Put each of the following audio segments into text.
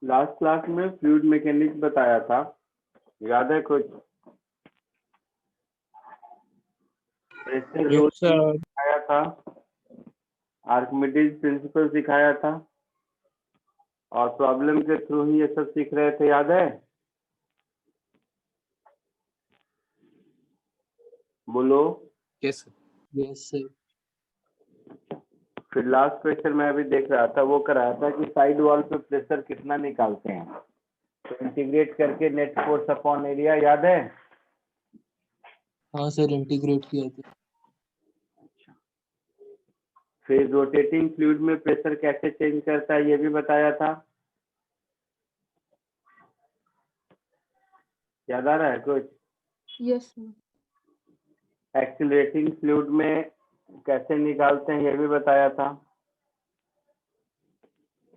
Last class में fluid mechanics बताया था, याद है कुछ? Pressure Yes, law sir. सिखाया था, आर्किमिडीज प्रिंसिपल सिखाया था, और प्रॉब्लम के थ्रू ही ये सब सीख रहे थे, याद है? बोलो। Yes, sir. Yes, sir. फिर लास्ट क्वेश्चन मैं अभी देख रहा था, वो कराया था कि साइड वॉल पे प्रेशर कितना निकालते हैं, तो इंटीग्रेट करके नेट फोर्स अपॉन एरिया, याद है? हाँ सर, इंटीग्रेट किया था। फिर रोटेटिंग फ्लूइड में प्रेशर कैसे चेंज करता है ये भी बताया था, याद आ रहा है कुछ? Yes sir. एक्सीलरेटिंग फ्लूइड में कैसे निकालते हैं ये भी बताया था,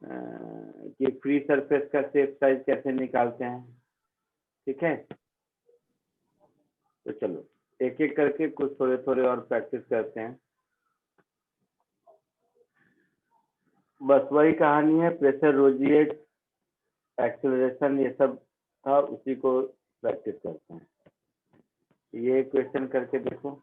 कि फ्री सरफेस का शेप साइज कैसे निकालते हैं। ठीक है, तो चलो एक एक करके कुछ थोड़े थोड़े और प्रैक्टिस करते हैं। बस वही कहानी है, प्रेशर, रोजिएट, एक्सेलरेशन, ये सब था, उसी को प्रैक्टिस करते हैं। ये क्वेश्चन करके देखो।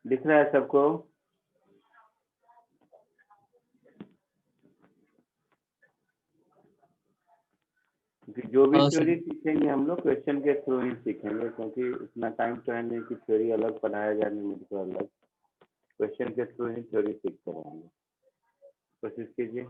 दिख रहा है सबको? जो भी हाँ, थ्योरी सर। सीखेंगे हम लोग क्वेश्चन के थ्रू ही सीखेंगे, क्योंकि उतना टाइम तो है नहीं कि थ्योरी अलग पढ़ाया जाए, मुझको अलग, क्वेश्चन के थ्रू ही थ्योरी सीखते रहेंगे। कोशिश कीजिए।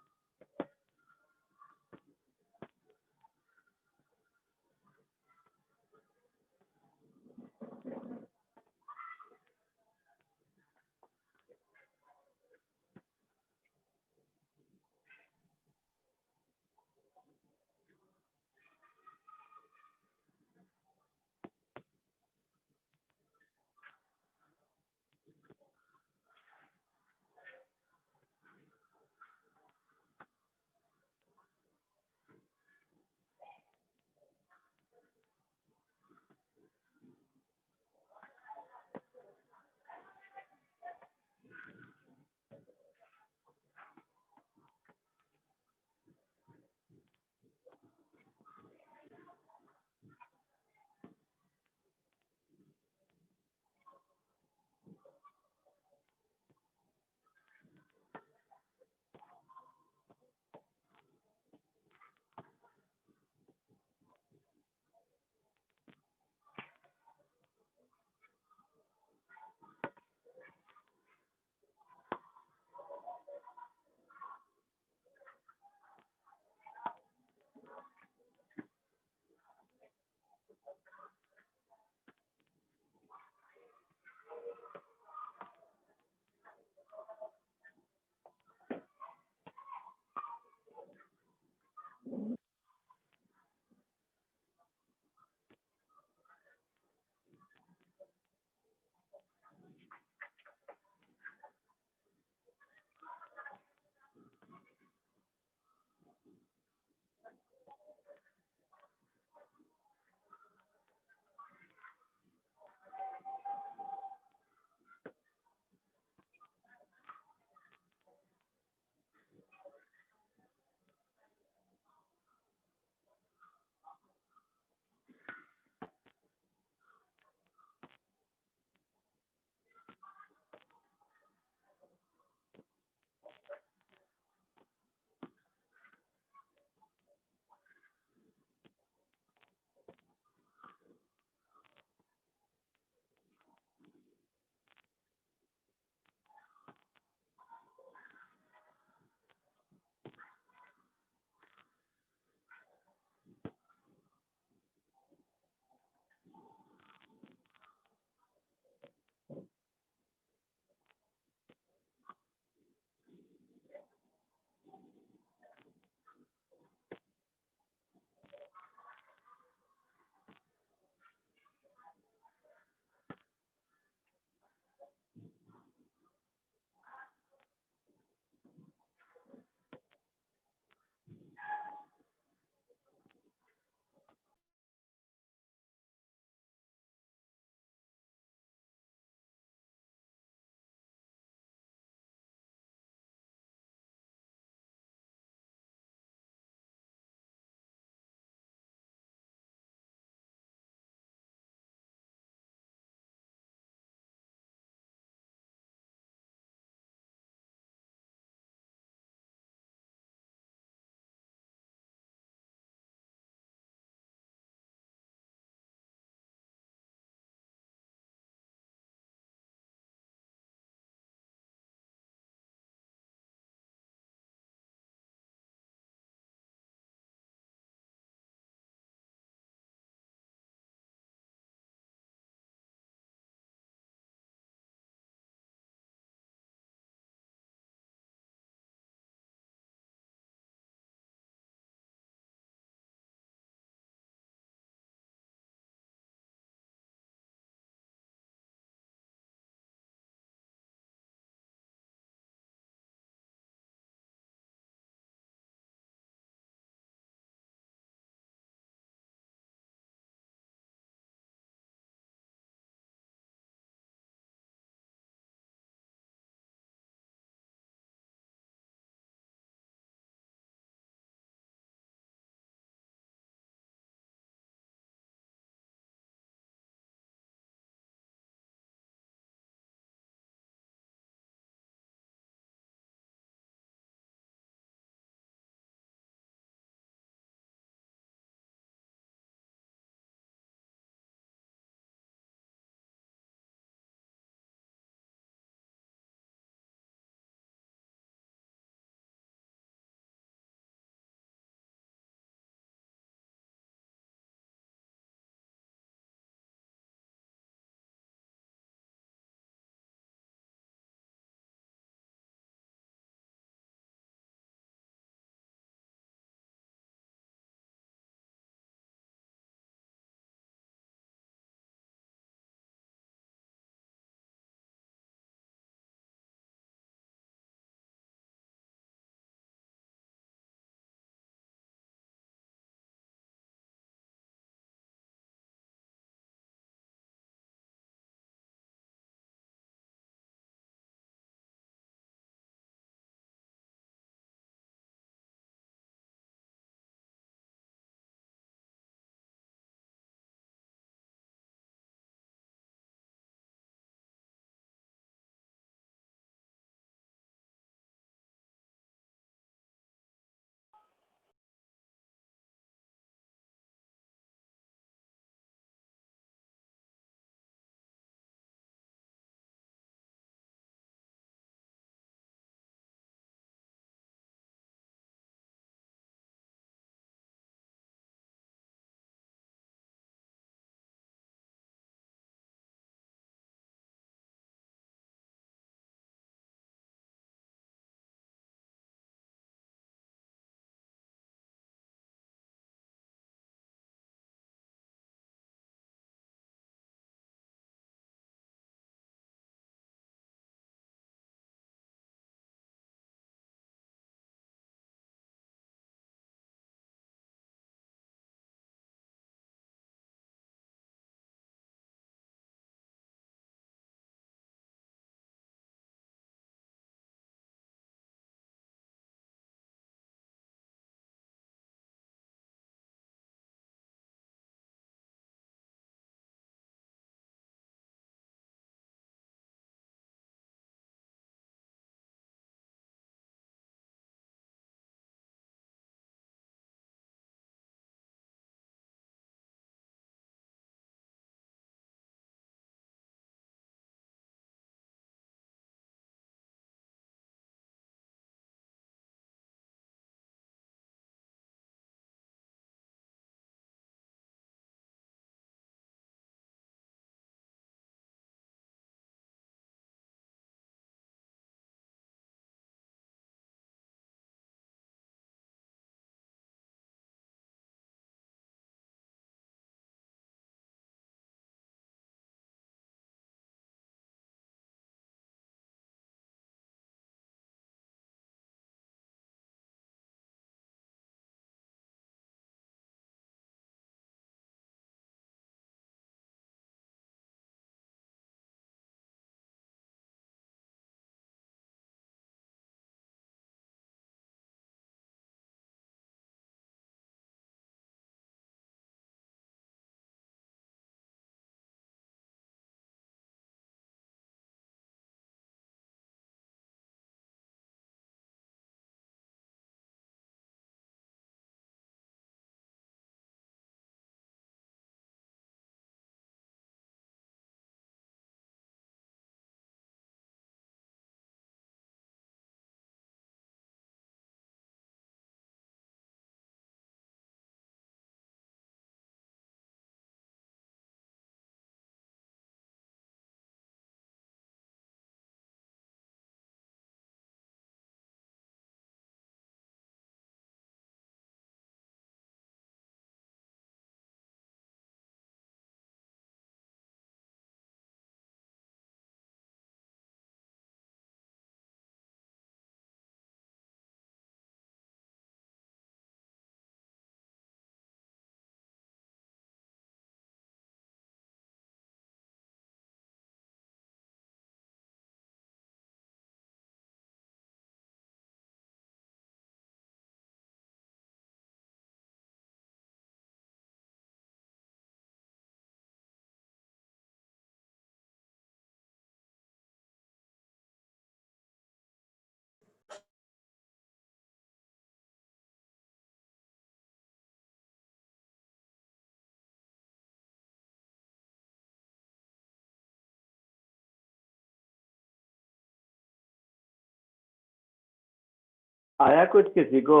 आया कुछ किसी को?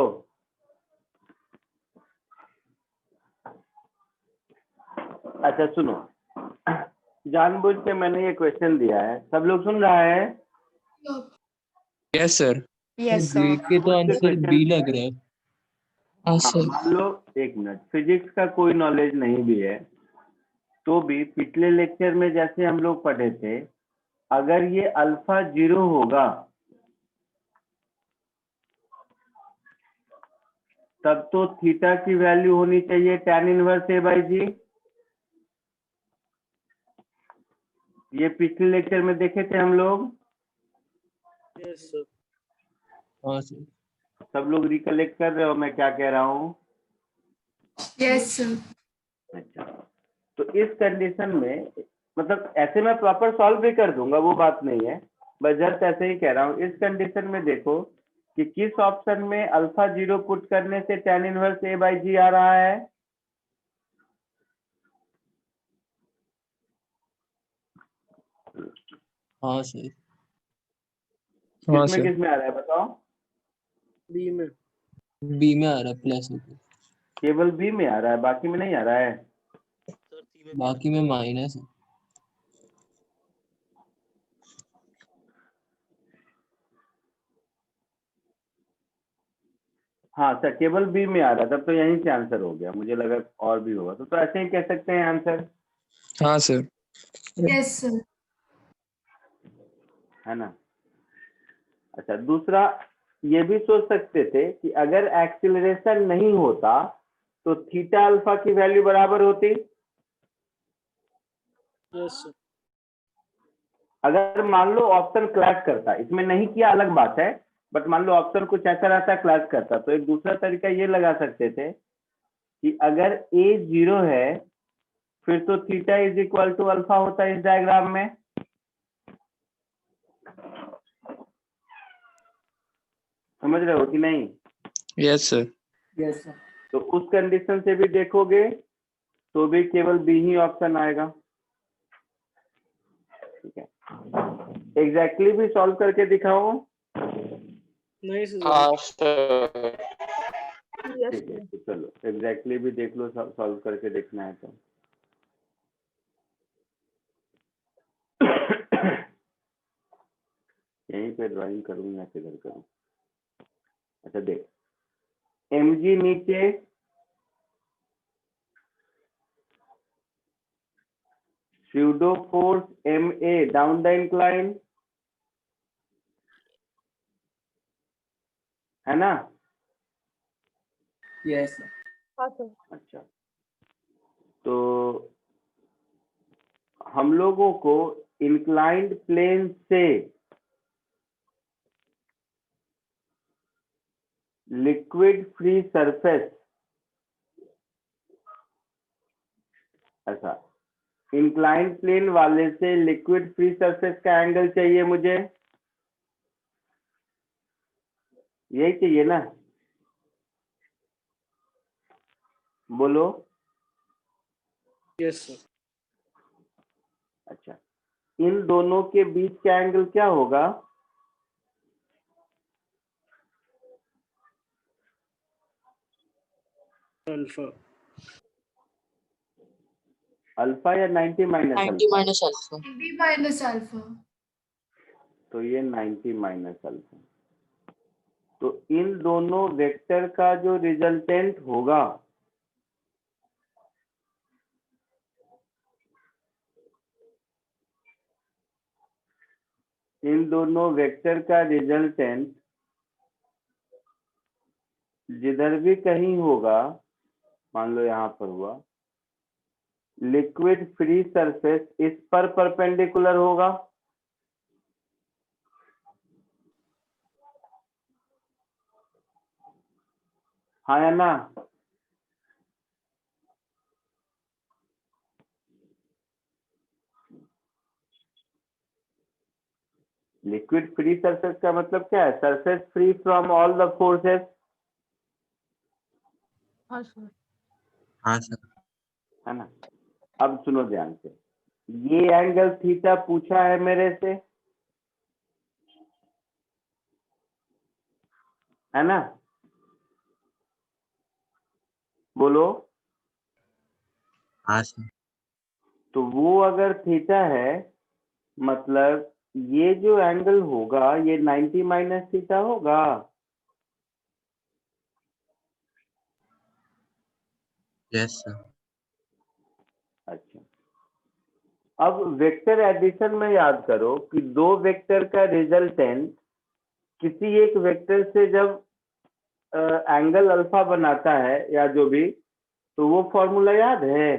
अच्छा सुनो, जानबूझ के मैंने ये क्वेश्चन दिया है, सब लोग सुन रहा है? Yes sir. Yes, sir. देख के तो आंसर बी लग रहा है। हाँ हाँ, सर। मान लो एक मिनट, फिजिक्स का कोई नॉलेज नहीं भी है तो भी पिछले लेक्चर में जैसे हम लोग पढ़े थे, अगर ये अल्फा 0 होगा तब तो थीटा की वैल्यू होनी चाहिए tan इनवर्स a बाई जी। ये पिछले लेक्चर में देखे थे हम लोग। हाँ सर। सब लोग रिकलेक्ट कर रहे हो मैं क्या कह रहा हूँ? Yes, sir. अच्छा, तो इस कंडीशन में मतलब ऐसे मैं प्रॉपर सॉल्व भी कर दूंगा, वो बात नहीं है, बस जस्ट ऐसे ही कह रहा हूँ। इस कंडीशन में देखो कि किस ऑप्शन में अल्फा 0 पुट करने से tan इनवर्स a बाई जी आ रहा है। हाँ सर। किसमें किसमें आ रहा है बताओ? बी में आ रहा है प्लस, केवल बी में आ रहा है, बाकी में नहीं आ रहा है। बाकी में माइनस है। हाँ सर, केवल बी में आ रहा, तब तो यहीं से आंसर हो गया, मुझे लगा और भी होगा, तो ऐसे ही कह सकते हैं आंसर, हाँ सर। Yes, sir. है ना। अच्छा, दूसरा ये भी सोच सकते थे कि अगर एक्सीलरेशन नहीं होता तो थीटा अल्फा की वैल्यू बराबर होती। अगर मान लो ऑप्शन क्लैश करता, इसमें नहीं किया अलग बात है, बट मान लो ऑप्शन कुछ ऐसा रहता क्लैश करता, तो एक दूसरा तरीका ये लगा सकते थे कि अगर a 0 है फिर तो theta is equal to alpha होता है इस डायग्राम में। समझ रहे हो कि नहीं? Yes sir. Yes, sir. तो उस कंडीशन से भी देखोगे तो भी केवल बी ही ऑप्शन आएगा। ठीक है, एग्जैक्टली भी सॉल्व करके दिखाओ। नहीं सर। Yes, ठीक है, sir. तो चलो एग्जैक्टली भी देख लो, सॉल्व करके देखना है तो। यहीं पे ड्राइंग करूँ या किधर करूँ? अच्छा देख, mg नीचे, pseudo force ma down the incline, है ना? Yes, sir. हाँ सर। अच्छा, तो हम लोगों को इंक्लाइंड प्लेन से लिक्विड फ्री सरफेस, ऐसा इंक्लाइंड प्लेन वाले से लिक्विड फ्री सरफेस का एंगल चाहिए मुझे, यही चाहिए ना? बोलो। Yes sir. अच्छा, इन दोनों के बीच का एंगल क्या होगा? अल्फा। अल्फा या 90 minus 90 alpha? Minus alpha. B minus alpha. तो ये 90 माइनस अल्फा, तो इन दोनों वेक्टर का जो रिजल्टेंट होगा इन दोनों वेक्टर का रिजल्टेंट जिधर भी कहीं होगा, मान लो यहाँ पर हुआ, लिक्विड फ्री सरफेस इस पर परपेंडिकुलर होगा। हाँ या ना? लिक्विड फ्री सरफेस का मतलब क्या है? Surface free from all the forces, हाँ सर। हाँ सर। है ना? अब सुनो ध्यान से, ये एंगल थीटा पूछा है मेरे से, है ना? बोलो। हाँ सर। तो वो अगर थीटा है, मतलब ये जो एंगल होगा ये 90 माइनस थीटा होगा। Yes sir. अच्छा, अब वेक्टर एडिशन में याद करो कि दो वेक्टर का रिजल्टेंट किसी एक वेक्टर से जब एंगल अल्फा बनाता है या जो भी, तो वो फॉर्मूला याद है?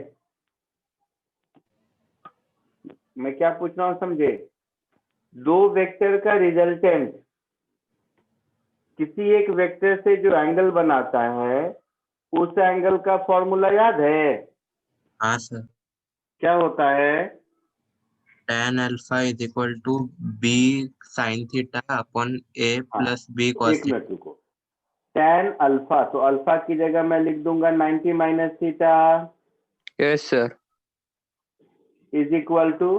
मैं क्या पूछ रहा हूँ समझे? दो वेक्टर का रिजल्टेंट किसी एक वेक्टर से जो एंगल बनाता है, उस एंगल का फॉर्मूला याद है? हाँ सर। क्या होता है? tan alpha is equal to B sine theta upon A हाँ, प्लस बी कॉस एक थीटा। मिनट रुको। tan अल्फा, तो अल्फा की जगह मैं लिख दूंगा 90 minus theta yes sir. Is equal to,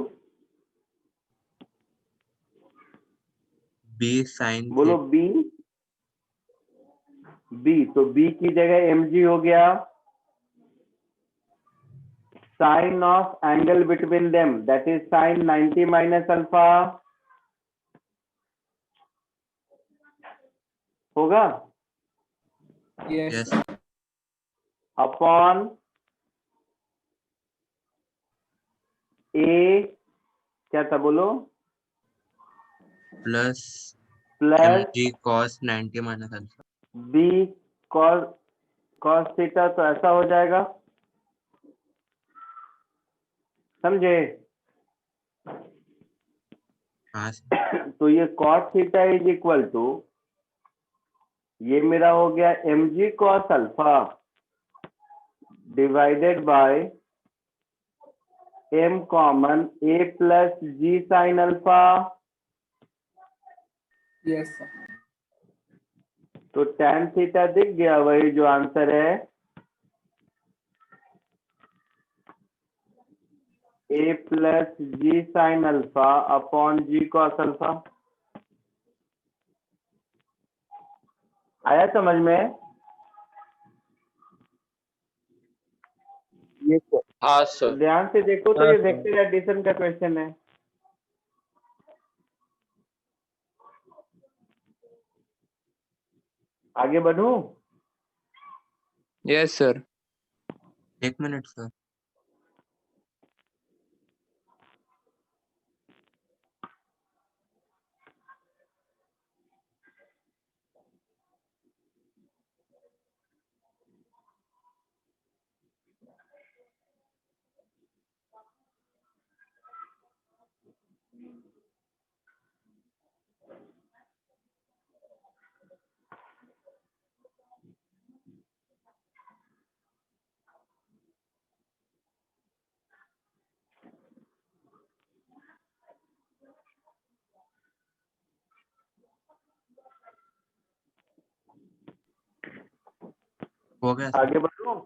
B sine बोलो थीटा। बी। बी, तो बी की जगह mg हो गया, sine of angle between them that is sine 90 minus alpha होगा, यस अपॉन ए, क्या था बोलो, plus M plus g cos 90 minus alpha. B cos cos theta, तो ऐसा हो जाएगा, समझे? हाँ सर। तो ये cos theta is equal to, ये मेरा हो गया mg cos alpha divided by m common a plus g sine alpha. Yes sir. तो tan थीटा दिख गया, वही जो आंसर है, a plus g sine alpha upon g cos alpha. आया समझ में? Yes sir. हाँ तो सर। ध्यान से देखो, तो हाँ ये सर। वेक्टर एडिशन का क्वेश्चन है। आगे बढ़ूं? Yes sir. एक मिनट सर। हो गया सर। आगे बढ़ूं?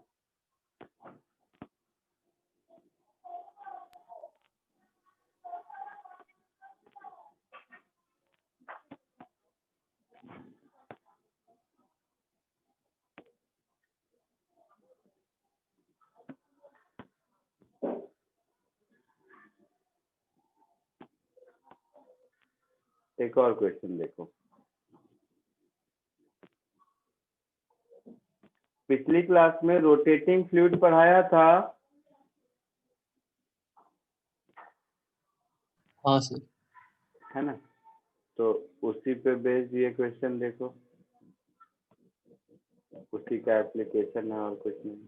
एक और क्वेश्चन देखो। पिछली क्लास में रोटेटिंग फ्लूइड पढ़ाया था, हाँ सर। है ना? तो उसी पे बेस्ड ये क्वेश्चन देखो, उसी का एप्लीकेशन है और कुछ नहीं।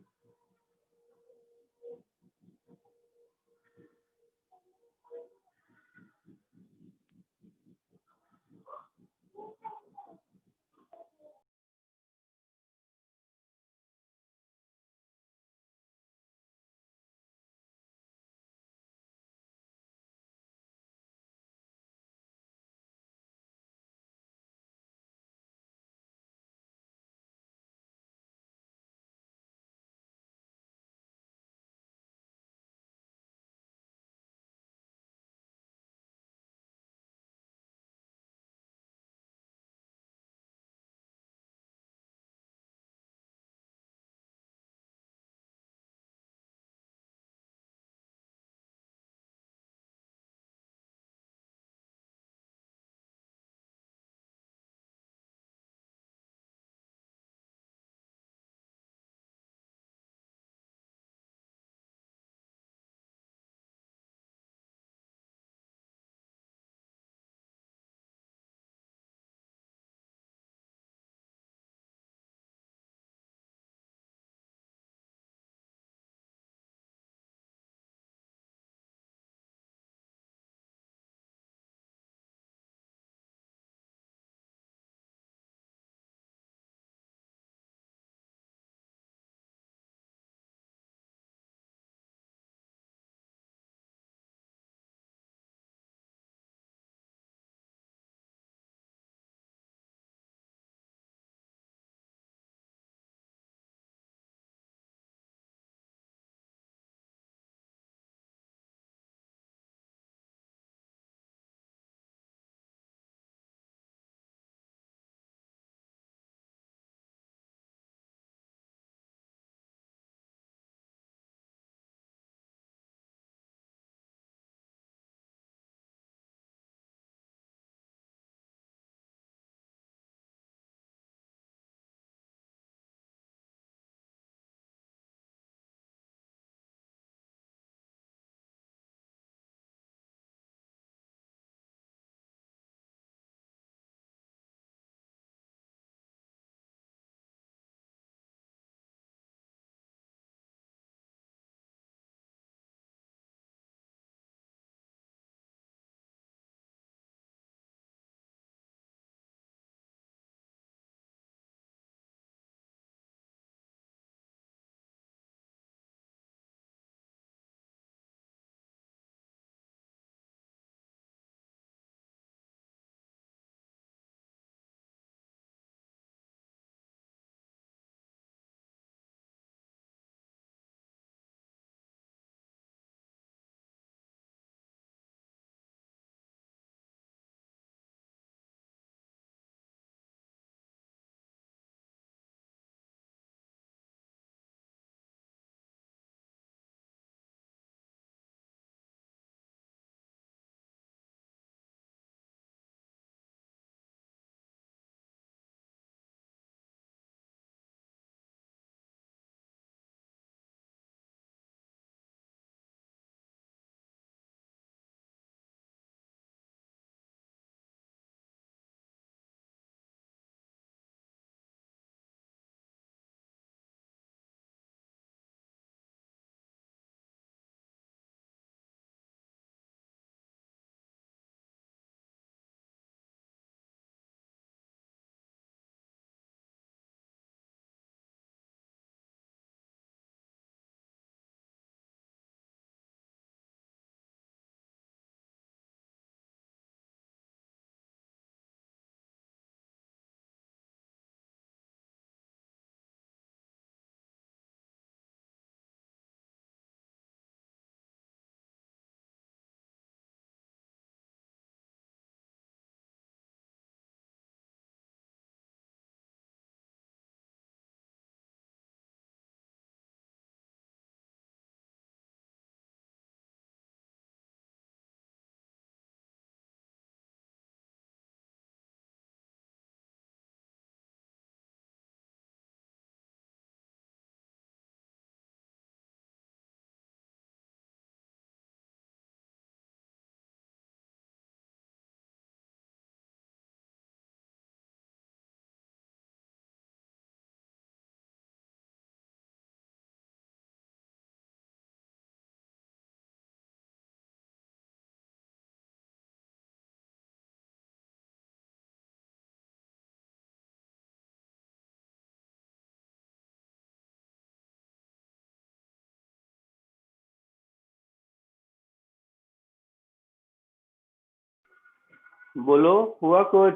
बोलो, हुआ कुछ?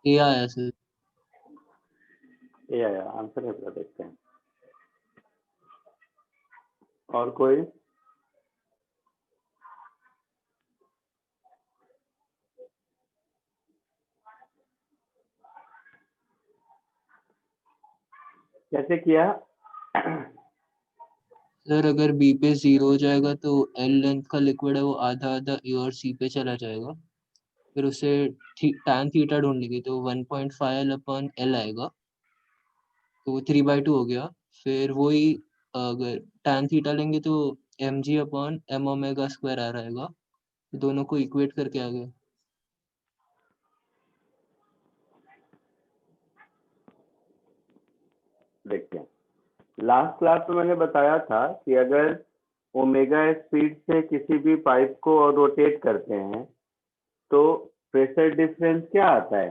ए आया सर। ये आया आंसर है, पूरा देखते हैं। और कोई? कैसे किया? सर अगर बी पे 0 हो जाएगा तो एल लेंथ का लिक्विड है वो आधा आधा ए और सी पे चला जाएगा, फिर उसे tan थीटा ढूंढेंगे तो 1.5 एल अपॉन एल आएगा, तो वो 3/2 हो गया। फिर वही अगर tan थीटा लेंगे तो m g upon m omega square आ रहेगा, दोनों को इक्वेट करके आ गया। देखते हैं। लास्ट क्लास में मैंने बताया था कि अगर ओमेगा स्पीड से किसी भी पाइप को रोटेट करते हैं तो प्रेशर डिफरेंस क्या आता है?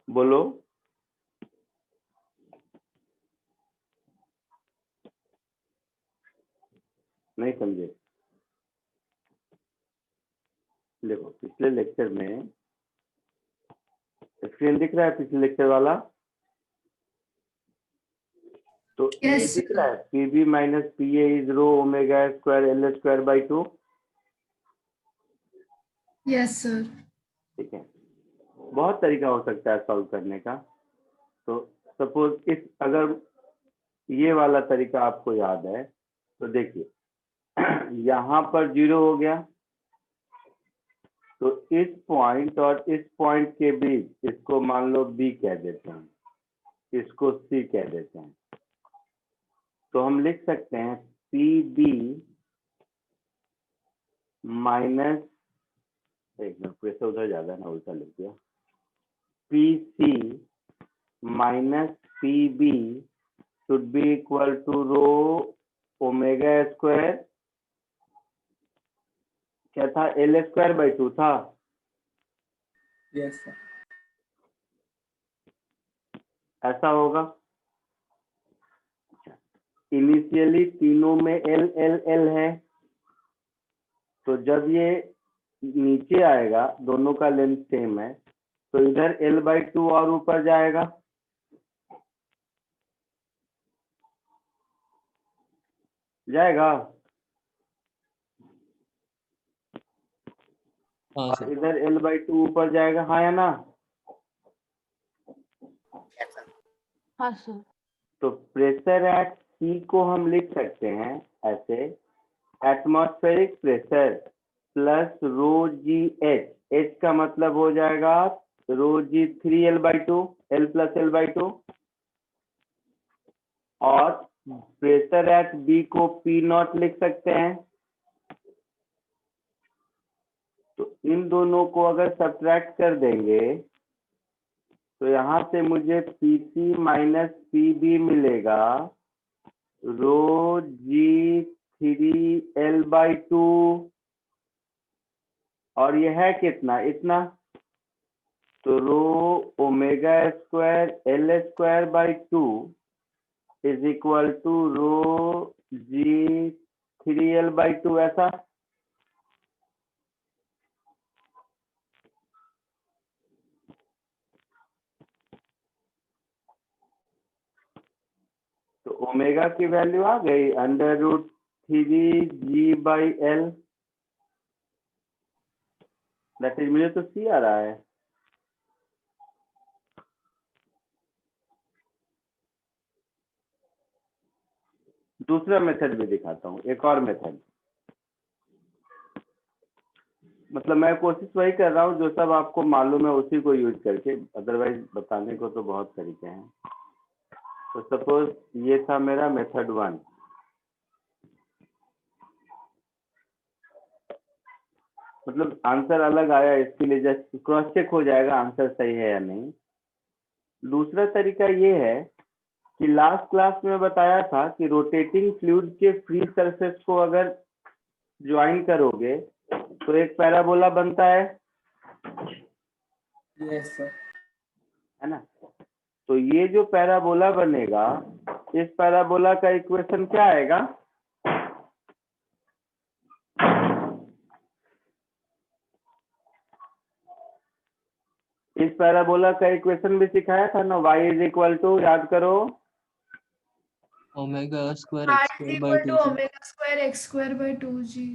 बोलो। नहीं समझे? देखो, पिछले लेक्चर में स्क्रीन दिख रहा है, पिछले लेक्चर वाला, तो ये Yes, दिख रहा है, PB minus P A is rho omega square L square by 2। yes, sir. ठीक है, बहुत तरीका हो सकता है सॉल्व करने का। तो सपोज इस अगर ये वाला तरीका आपको याद है तो देखिए, यहाँ पर 0 हो गया, तो इस पॉइंट और इस पॉइंट के बीच इसको मान लो बी कह देते हैं, इसको सी कह देते हैं। तो हम लिख सकते हैं पी बी माइनस, एक मिनट, प्रेशर उधर ज्यादा है ना, उल्टा लिख दिया, P C minus P B should be equal to rho omega square, क्या था, एल स्क्वायर बाई 2 था। Yes, sir. ऐसा होगा। इनिशियली तीनों में एल एल एल है, तो जब ये नीचे आएगा, दोनों का लेंथ सेम है, तो इधर एल बाई 2 और ऊपर जाएगा, जाएगा, हाँ और सर। इधर एल बाई 2 ऊपर जाएगा, हाँ या ना? हाँ सर। तो प्रेशर एट सी को हम लिख सकते हैं ऐसे, एटमॉस्फेरिक प्रेशर प्लस रो जी एच, एच का मतलब हो जाएगा rho G 3 L by 2, L plus L by 2, और प्रेशर एट बी को पी नॉट लिख सकते हैं। तो इन दोनों को अगर सब्ट्रैक्ट कर देंगे तो यहाँ से मुझे P C minus P B मिलेगा रो जी 3 एल बाई 2, और यह है कितना, इतना, तो rho omega square L square by 2 is equal to rho G 3 L by 2, ऐसा। तो ओमेगा की वैल्यू आ गई √3g/L, दैट इज, मुझे तो सी आ रहा है। दूसरा मेथड भी दिखाता हूँ, एक और मेथड, मतलब मैं कोशिश वही कर रहा हूँ जो सब आपको मालूम है उसी को यूज करके, अदरवाइज बताने को तो बहुत तरीके हैं। तो सपोज ये था मेरा मेथड 1, मतलब आंसर अलग आया, इसके लिए जस्ट क्रॉस चेक हो जाएगा आंसर सही है या नहीं। दूसरा तरीका ये है कि लास्ट क्लास में बताया था कि रोटेटिंग फ्लूइड के फ्री सरफेस को अगर ज्वाइन करोगे तो एक पैराबोला बनता है Yes, sir. ना? तो ये जो पैराबोला बनेगा, इस पैराबोला का इक्वेशन क्या आएगा? इस पैराबोला का इक्वेशन भी सिखाया था ना, y इज इक्वल टू, याद करो, omega square R X is square by equal 2 to जी। omega square x square by 2g.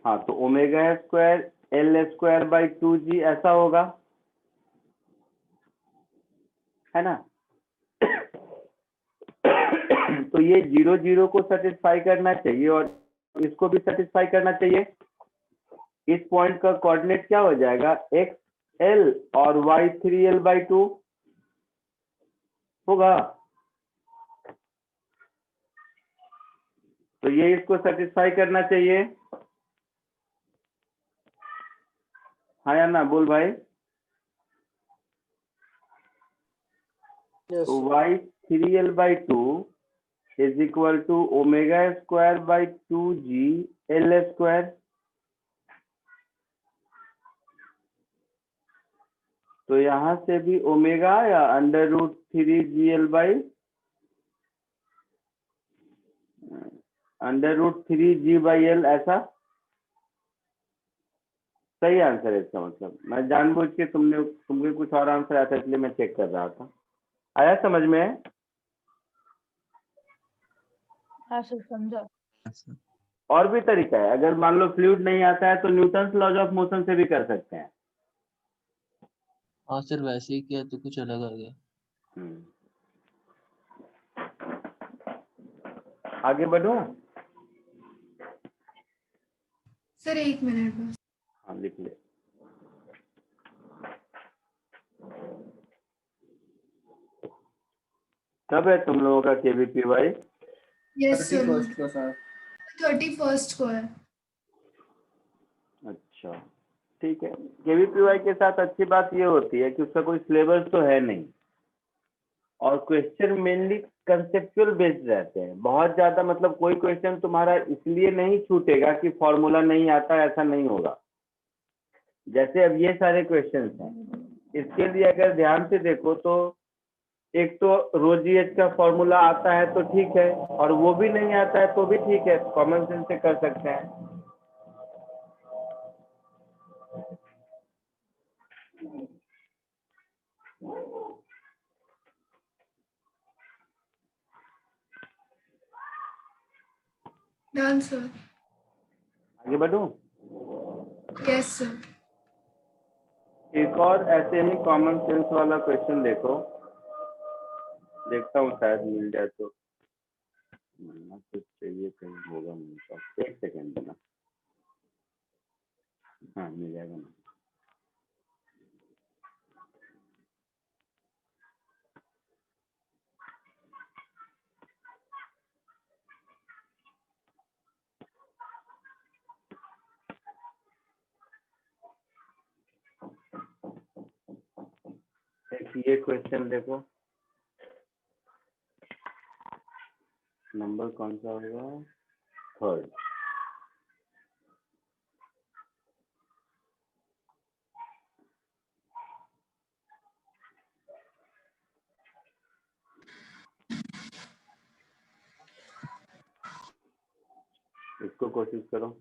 हाँ, तो omega square L square by 2g ऐसा होगा, है ना? तो ये 0 0 को सेटिस्फाई करना चाहिए और इसको भी सेटिस्फाई करना चाहिए। इस पॉइंट का कोऑर्डिनेट क्या हो जाएगा? x l और y 3l बाई 2 होगा। तो ये इसको सेटिस्फाई करना चाहिए, हाँ या ना? बोल भाई। तो y 3l by 2 is equal to omega square by 2g L square. तो यहां से भी ओमेगा या under root 3gl by under root 3g by L, ऐसा सही आंसर है इसका मतलब। मैं जानबूझ के तुमके कुछ और आंसर आया था इसलिए मैं चेक कर रहा था। आया समझ में? हाँ सर, समझा। और भी तरीका है, अगर मान लो फ्लूइड नहीं आता है तो न्यूटन्स लॉज ऑफ मोशन से भी कर सकते हैं। हाँ सर, वैसे ही किया तो कुछ अलग आ गया। आगे बढ़ो। सर 1 मिनट बस। हाँ, लिख ले। कब है तुम लोगों का KVPY? यस सर, 31st को सर। 31st को है। अच्छा, ठीक है। KVPY के साथ अच्छी बात ये होती है कि उसका कोई सिलेबस तो है नहीं और क्वेश्चन मेनली कंसेप्चुअल बेस्ड रहते हैं। बहुत ज्यादा मतलब कोई क्वेश्चन तुम्हारा इसलिए नहीं छूटेगा कि फॉर्मूला नहीं आता, ऐसा नहीं होगा। जैसे अब ये सारे क्वेश्चंस हैं, इसके लिए अगर ध्यान से देखो तो एक तो रो जी एच का फॉर्मूला आता है तो ठीक है, और वो भी नहीं आता है तो भी ठीक है, कॉमन सेंस से कर सकते हैं। Done sir. आगे बढ़ूं? Yes sir. एक और ऐसे ही कॉमन सेंस वाला क्वेश्चन देखो, देखता हूँ शायद मिल जाए तो। मिलना तो चाहिए, कहीं होगा मेरे पास। एक सेकेंड देना। हाँ, मिल जाएगा ना। एक ये क्वेश्चन देखो, नंबर कौन सा होगा? 3rd। इसको कोशिश करो।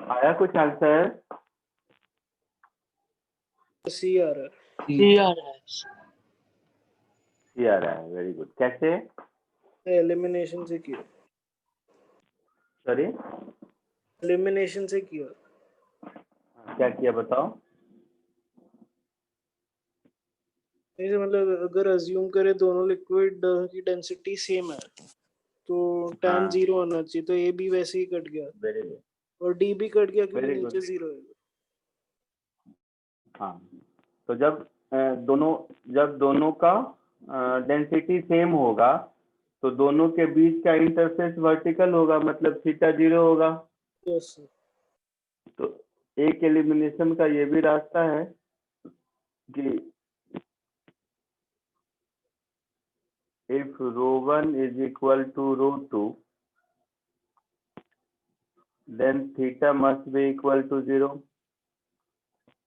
आया कुछ आंसर? सी आ रहा है। सी आ रहा है, वेरी गुड। कैसे? एलिमिनेशन से किया। सॉरी, एलिमिनेशन से किया। क्या किया बताओ? जैसे मतलब अगर अज्यूम करें दोनों लिक्विड की डेंसिटी सेम है तो tan हाँ, 0 आना चाहिए, तो ए भी वैसे ही कट गया वेरी गुड, और डी भी कट गया क्योंकि वेरी नीचे गुड। 0 है। हाँ, तो जब दोनों का डेंसिटी सेम होगा तो दोनों के बीच का इंटरफेस वर्टिकल होगा, मतलब थीटा 0 होगा। Yes sir. तो एक एलिमिनेशन का ये भी रास्ता है कि if ρ1 is equal to ρ2 then theta must be equal to 0।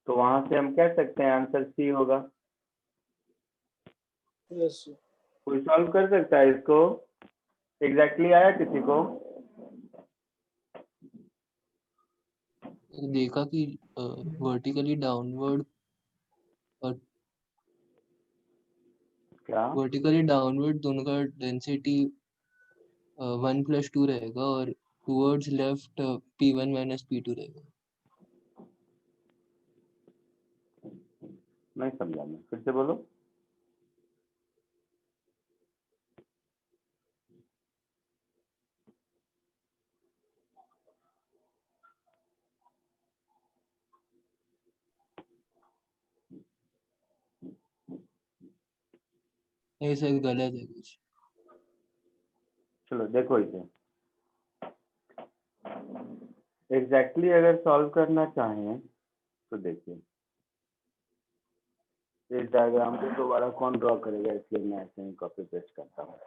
तो वहां से हम कह सकते हैं आंसर सी होगा। Yes sir. कोई सॉल्व कर सकता है इसको? एग्जैक्टली आया किसी को? देखा कि वर्टिकली डाउनवर्ड और क्या? दोनों का डेंसिटी 1+2 रहेगा और टूवर्ड्स लेफ्ट P1 - P2 रहेगा। नहीं समझा मैं, फिर से बोलो। नहीं सर, गलत है कुछ। चलो देखो इसे एग्जैक्टली अगर सॉल्व करना चाहें तो देखिए, इस डायग्राम को दोबारा कौन ड्रॉ करेगा, इसलिए मैं ऐसे ही कॉपी पेस्ट करता हूँ।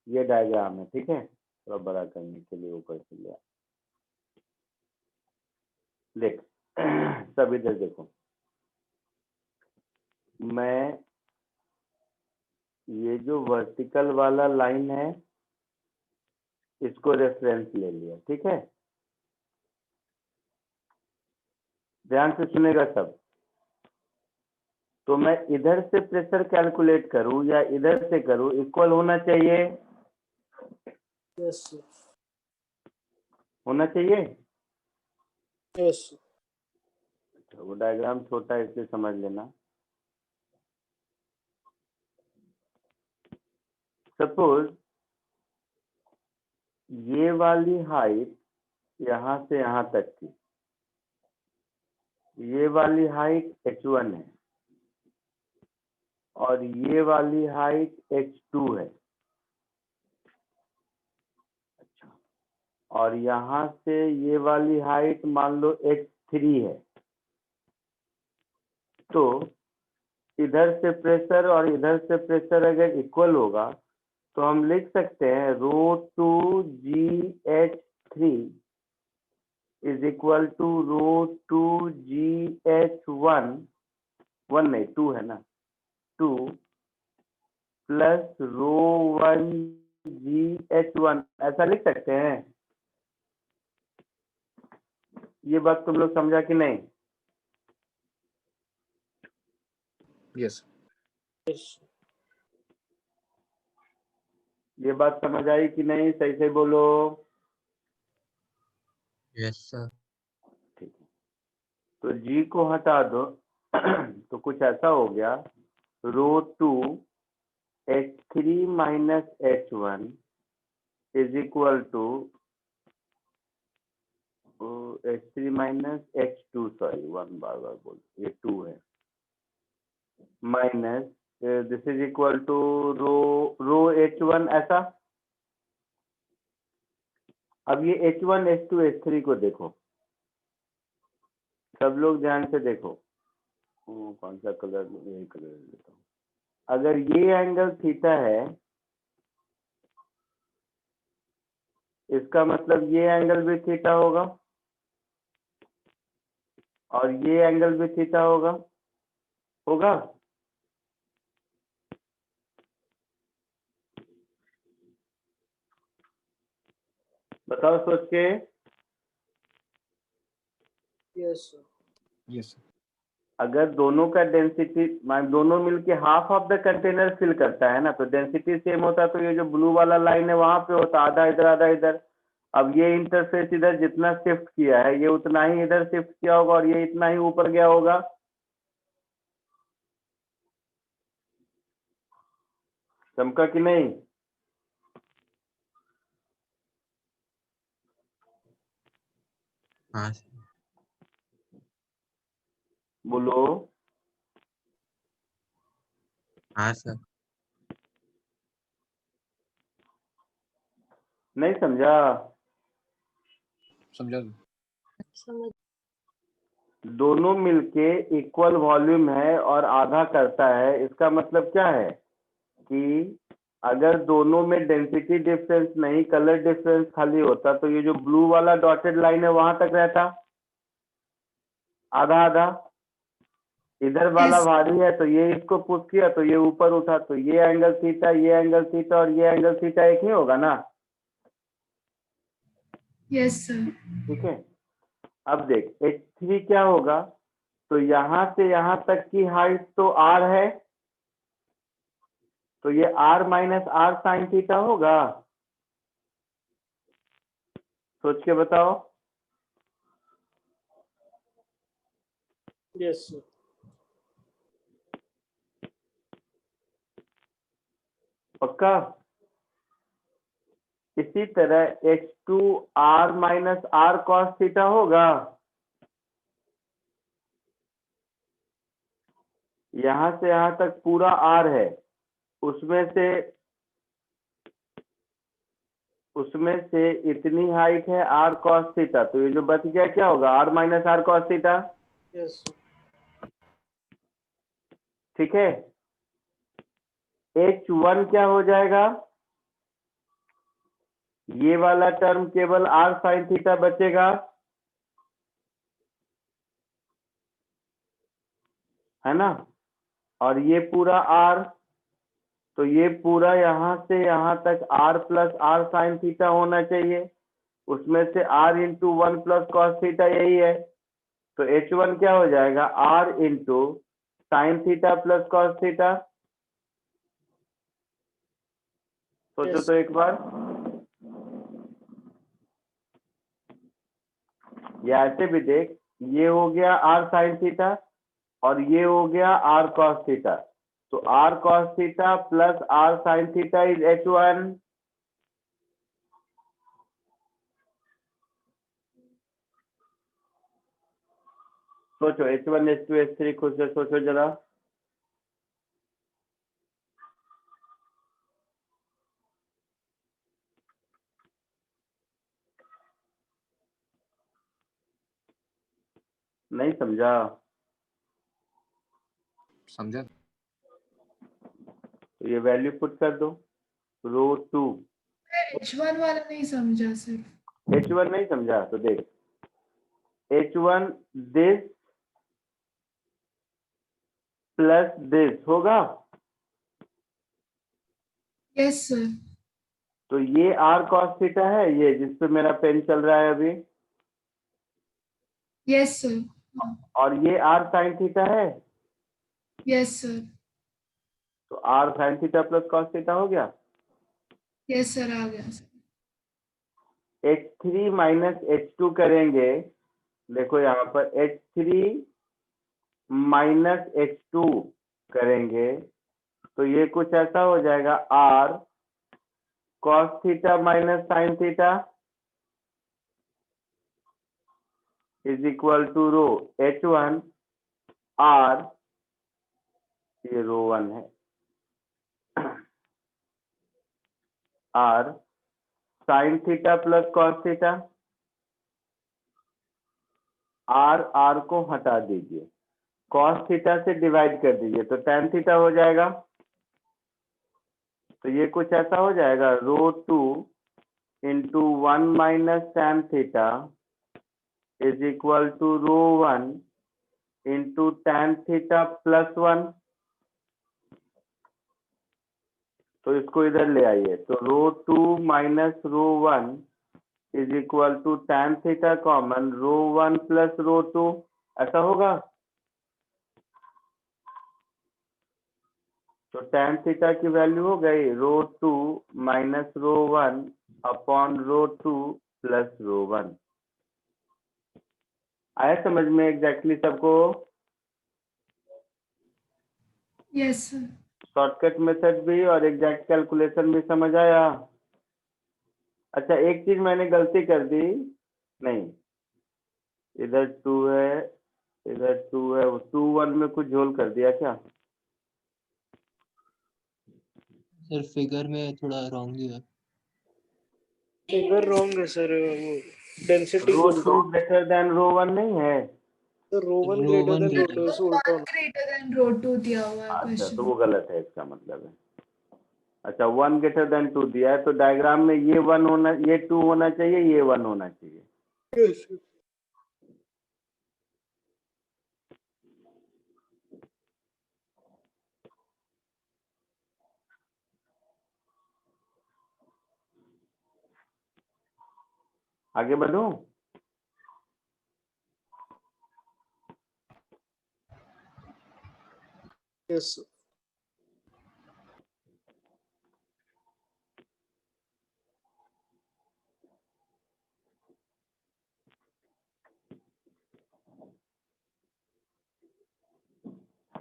ये डायग्राम है, ठीक है, थोड़ा बड़ा करने के लिए ऊपर से लिया। देख सब इधर देखो, मैं ये जो वर्टिकल वाला लाइन है इसको रेफरेंस ले लिया, ठीक है। ध्यान से सुनेगा सब। तो मैं इधर से प्रेशर कैलकुलेट करूं या इधर से करूं, इक्वल होना चाहिए। Yes sir. होना चाहिए। Yes sir. वो डायग्राम छोटा है इसलिए समझ लेना। सपोज ये वाली हाइट यहाँ से यहाँ तक की, ये वाली हाइट h1 है और ये वाली हाइट h2 है। अच्छा, और यहाँ से ये वाली हाइट मान लो h3 है। तो इधर से प्रेशर और इधर से प्रेशर अगर इक्वल होगा तो हम लिख सकते हैं ρ2GH3 is equal to ρ2GH1, 1 नहीं 2 है ना, 2 प्लस ρ1GH1, ऐसा लिख सकते हैं। ये बात तुम लोग समझा कि नहीं? यस यस ये बात समझ आई कि नहीं? सही से बोलो। Yes sir. ठीक है, तो G को हटा दो तो कुछ ऐसा हो गया, ρ2H3 - H1 is equal to H3 - H2, sorry 1 बार बार बोल, ये 2 है, minus this is equal to ρH1 ऐसा। अब ये H1 H2 H3 को देखो, सब लोग ध्यान से देखो। कौन सा कलर, यही कलर लेता हूँ। अगर ये एंगल थीटा है इसका मतलब ये एंगल भी थीटा होगा और ये एंगल भी थीटा होगा, होगा। बताओ सोच के। Yes, sir. Yes, sir. अगर दोनों का डेंसिटी दोनों मिलके half of the container fill करता है ना, तो डेंसिटी सेम होता, तो ये जो ब्लू वाला लाइन है वहां पे होता, आधा इधर आधा इधर। अब ये इंटरफेस इधर जितना शिफ्ट किया है, ये उतना ही इधर शिफ्ट किया होगा और ये इतना ही ऊपर गया होगा। चमका कि नहीं? हाँ बोलो। हाँ सर। नहीं समझा? समझा। दोनों मिलके इक्वल वॉल्यूम है और आधा करता है, इसका मतलब क्या है कि अगर दोनों में डेंसिटी डिफरेंस नहीं, कलर डिफरेंस खाली होता, तो ये जो ब्लू वाला डॉटेड लाइन है वहां तक रहता, आधा आधा। इधर वाला Yes. भारी है तो ये इसको पुश किया तो ये ऊपर उठा, तो ये एंगल थीटा, ये एंगल थीटा और ये एंगल थीटा एक ही होगा ना। Yes, sir. ठीक है। अब देख h3 क्या होगा, तो यहां से यहां तक की हाइट तो r है, तो ये r minus R sine theta होगा। सोच के बताओ। Yes, sir. पक्का? इसी तरह h2 r minus R cos theta होगा। यहां से यहां तक पूरा r है, उसमें से इतनी हाइट है r cos थीटा, तो ये जो बच गया क्या होगा, r minus R cos theta. Yes, sir. ठीक है। h1 क्या हो जाएगा, ये वाला टर्म केवल r sin थीटा बचेगा, है ना, और ये पूरा r, तो ये पूरा यहां से यहां तक r plus R sine theta होना चाहिए, उसमें से r into 1 plus cos theta यही है, तो h1 क्या हो जाएगा, r into sine theta plus cos theta. सोचो Yes. तो एक बार, या ऐसे भी देख, ये हो गया r साइन थीटा और ये हो गया r cos थीटा, तो r cos theta plus r sin theta is h1। सोचो h1 h2 h3 खुद से सोचो जरा। नहीं समझा? समझा। तो ये वैल्यू पुट कर दो, रो 2। H1 वाला नहीं समझा सिर्फ। h1 नहीं समझा तो देख, h1 दिस प्लस दिस होगा, Yes, sir. तो ये r cos थीटा है, ये जिस पे मेरा पेन चल रहा है अभी, Yes, sir. हाँ, और ये r sin थीटा है, Yes, sir. तो r sin theta plus cos theta हो गया। Yes, sir. आ गया sir. h3 माइनस h2 करेंगे, देखो यहाँ पर h3 माइनस h2 करेंगे, तो ये कुछ ऐसा हो जाएगा, r cos theta minus sine theta is equal to rho h1 r, ये रो 1 है, r sine theta plus cos theta, r को हटा दीजिए, कॉस थीटा से डिवाइड कर दीजिए, तो tan थीटा हो जाएगा, तो ये कुछ ऐसा हो जाएगा, rho 2 into 1 minus tan theta is equal to rho 1 into tan theta plus 1। तो इसको इधर ले आइए, तो rho 2 minus rho 1 is equal to tan theta common ρ1 plus ρ2, ऐसा होगा। तो tan थीटा की वैल्यू हो गई ρ2 माइनस ρ1 अपॉन ρ2 प्लस ρ1। आया समझ में एग्जैक्टली सबको? Yes sir. शॉर्टकट मेथड भी और एग्जैक्ट कैलकुलेशन भी समझ आया। अच्छा, एक चीज मैंने गलती कर दी, नहीं, इधर 2 है, इधर 2 है, वो 2 1 में कुछ झोल कर दिया क्या? सर फिगर में थोड़ा रॉन्ग ही है। फिगर रॉन्ग है सर, वो डेंसिटी रो बोल 2 रहा है। ग्रेटर देन रो 1 नहीं है? तो rho one rho greater one than rho greater two से उल्टा होना। ग्रेटर देन रो 2 दिया हुआ है अच्छा, तो क्वेश्चन। वो गलत है, इसका मतलब है। अच्छा, 1 ग्रेटर देन 2 दिया है, तो डायग्राम में ये 1 होना, ये 2 होना चाहिए, ये 1 होना चाहिए। Yes. आगे बढ़ूं? Yes.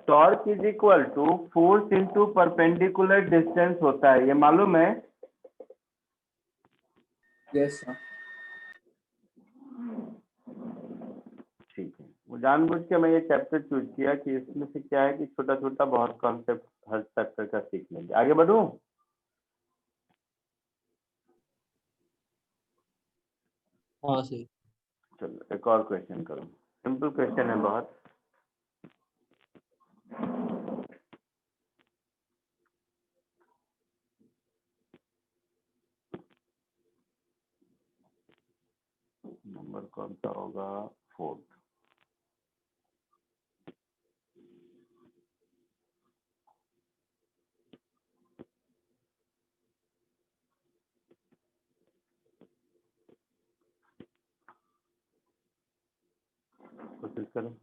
Torque is equal to force into perpendicular distance होता है, ये मालूम है? Yes, sir. ठीक है, वो जानबूझ के मैं ये चैप्टर चूज किया कि इसमें से क्या है कि छोटा छोटा बहुत कॉन्सेप्ट हर चैप्टर का सीख लेंगे। आगे बढ़ूं? हाँ सर। चलो एक और क्वेश्चन करो, सिंपल क्वेश्चन है बहुत। नंबर कौन सा होगा? 4। कोशिश करो।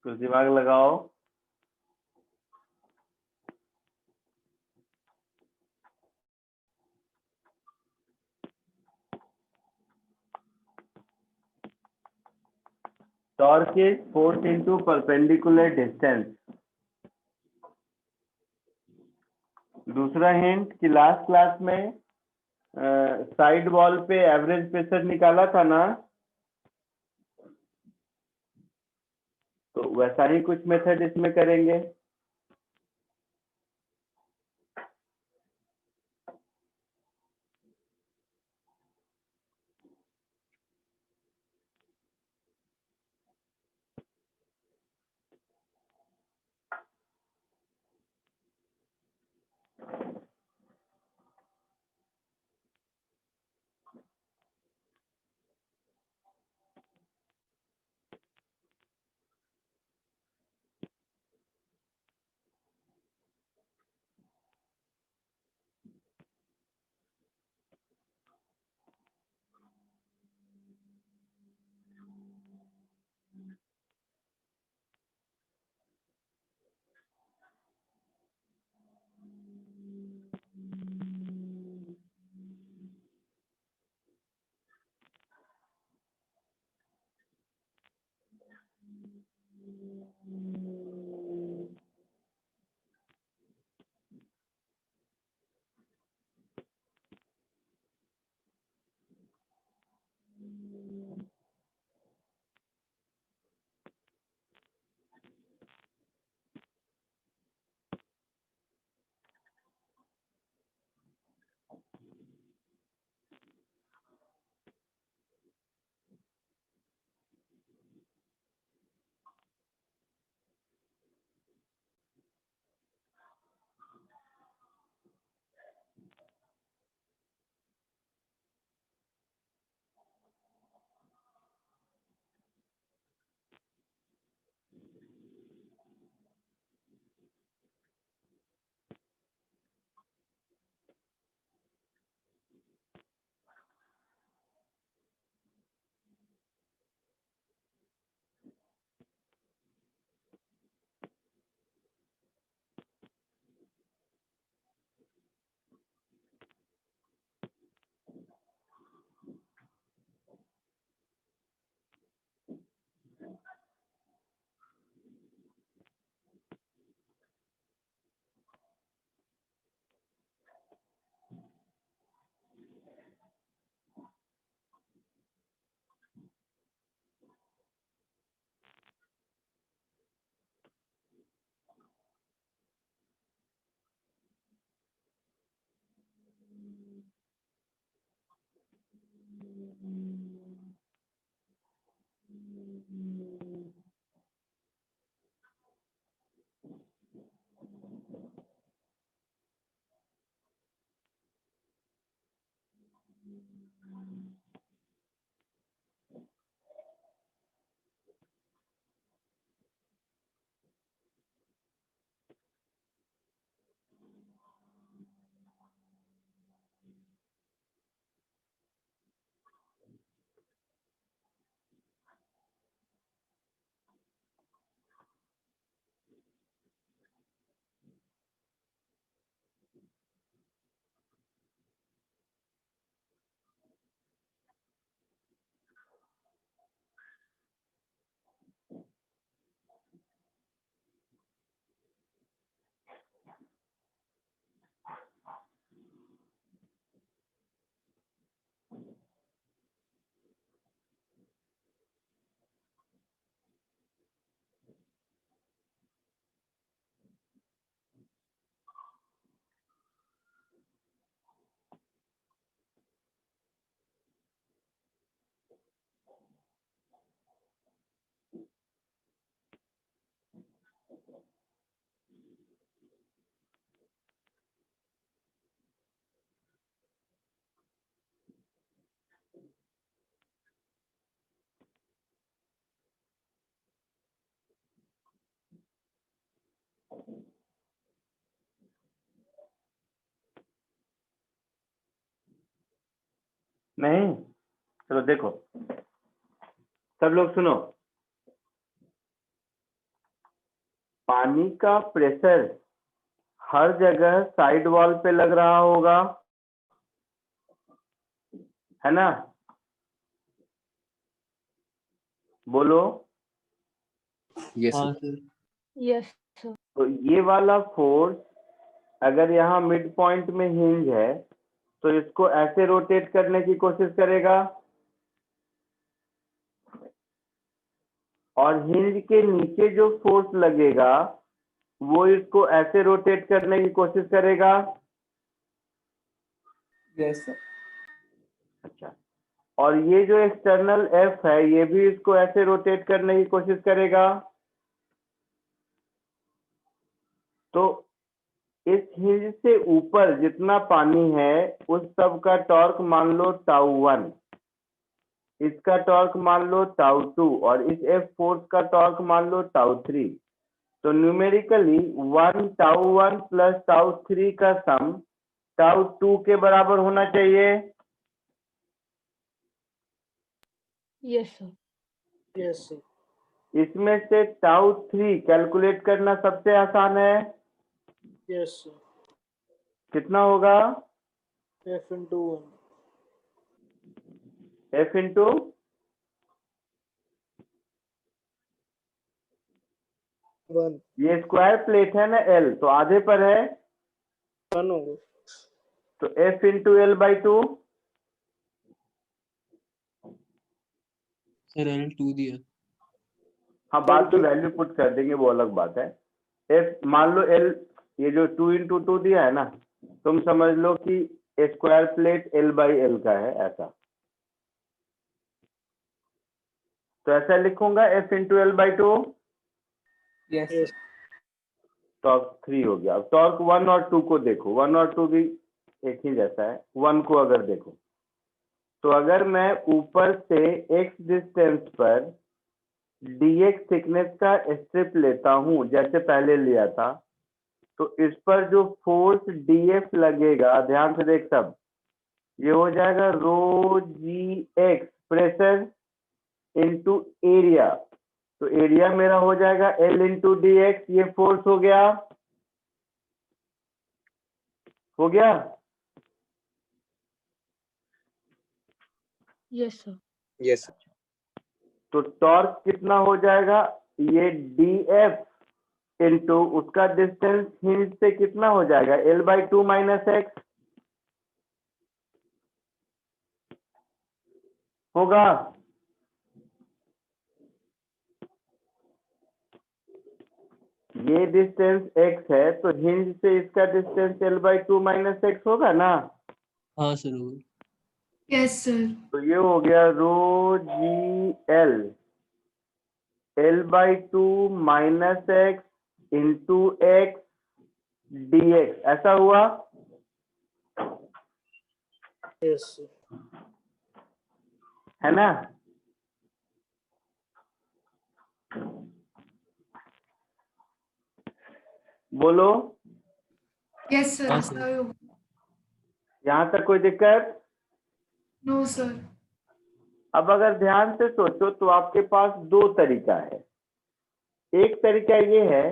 कुछ दिमाग लगाओ। Torque is force into perpendicular distance. दूसरा हिंट कि लास्ट क्लास में साइड वॉल पे एवरेज प्रेशर निकाला था ना, तो वैसा ही कुछ मेथड इसमें करेंगे। नहीं, चलो देखो, सब लोग सुनो। पानी का प्रेशर हर जगह साइड वॉल पे लग रहा होगा, है ना? बोलो। Yes, हाँ sir. सर। Yes, sir. तो ये वाला फोर्स अगर यहाँ मिड पॉइंट में हिंज है तो इसको ऐसे रोटेट करने की कोशिश करेगा, और हिंज के नीचे जो फोर्स लगेगा वो इसको ऐसे रोटेट करने की कोशिश करेगा। Yes sir. अच्छा, और ये जो एक्सटर्नल एफ है ये भी इसको ऐसे रोटेट करने की कोशिश करेगा। तो इस हिंज से ऊपर जितना पानी है उस सब का टॉर्क मान लो τ1, इसका टॉर्क मान लो τ2 और इस एफ फोर्स का टॉर्क मान लो τ3। तो न्यूमेरिकली 1 τ1 प्लस τ3 का सम τ2 के बराबर होना चाहिए। Yes, sir. Yes sir. इसमें से τ3 कैलकुलेट करना सबसे आसान है। Yes sir. कितना होगा? F into 1। F इंटू 1 ये स्क्वायर प्लेट है ना L, तो आधे पर है 1 होगा। तो F into L/2। Sir L2 दिया। हाँ, बाद में वैल्यू पुट कर देंगे, वो अलग बात है। F मान लो L, ये जो 2 इंटू 2 दिया है ना, तुम समझ लो कि स्क्वायर प्लेट L/L का है ऐसा, तो ऐसा लिखूंगा F into L/2। Yes yes. Torque 3 हो गया। अब टॉर्क 1 और 2 को देखो, 1 और 2 भी एक ही जैसा है। 1 को अगर देखो तो अगर मैं ऊपर से x डिस्टेंस पर dx थिकनेस का स्ट्रिप लेता हूं जैसे पहले लिया था, तो इस पर जो फोर्स dF लगेगा, ध्यान से देख सब, ये हो जाएगा ρgx प्रेशर इनटू एरिया। तो एरिया मेरा हो जाएगा L इंटू dx, ये फोर्स हो गया। हो गया? Yes, sir. Yes, sir. तो टॉर्क कितना हो जाएगा? ये dF इंटू उसका डिस्टेंस हिंज से कितना हो जाएगा? L/2 माइनस एक्स होगा। ये डिस्टेंस x है तो हिंज से इसका डिस्टेंस L/2 माइनस एक्स होगा ना। हाँ सर होगा। Yes sir. तो ये हो गया ρgL L/2 minus x into x dx, ऐसा हुआ। Yes sir. है ना? बोलो। यस सर, हाँ ऐसा सर। होगा। यहाँ तक कोई दिक्कत? No sir. अब अगर ध्यान से सोचो तो आपके पास दो तरीका है। एक तरीका ये है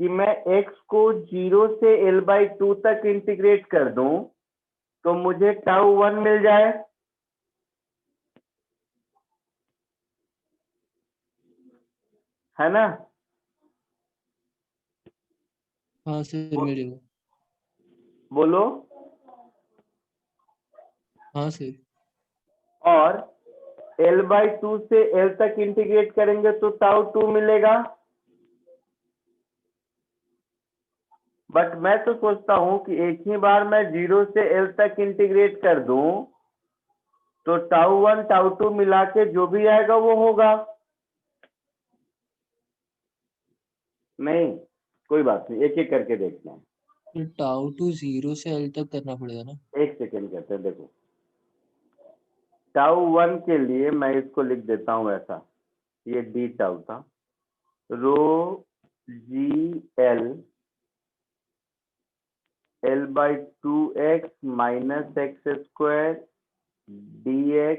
कि मैं x को 0 से L/2 तक इंटीग्रेट कर दूं तो मुझे τ1 मिल जाए, है ना? हाँ सर मिलेगा। बोलो। हाँ सर। और L/2 से L तक इंटीग्रेट करेंगे तो τ2 मिलेगा। बट मैं तो सोचता हूं कि एक ही बार मैं 0 से L तक इंटीग्रेट कर दूं तो τ1 τ2 मिला के जो भी आएगा वो होगा। नहीं, कोई बात नहीं, एक एक करके देखते हैं। तो τ2 0 से L तक करना पड़ेगा ना। एक सेकेंड करते हैं। देखो, τ1 के लिए मैं इसको लिख देता हूं ऐसा, ये d τ था, ρgL L/2x minus x square dx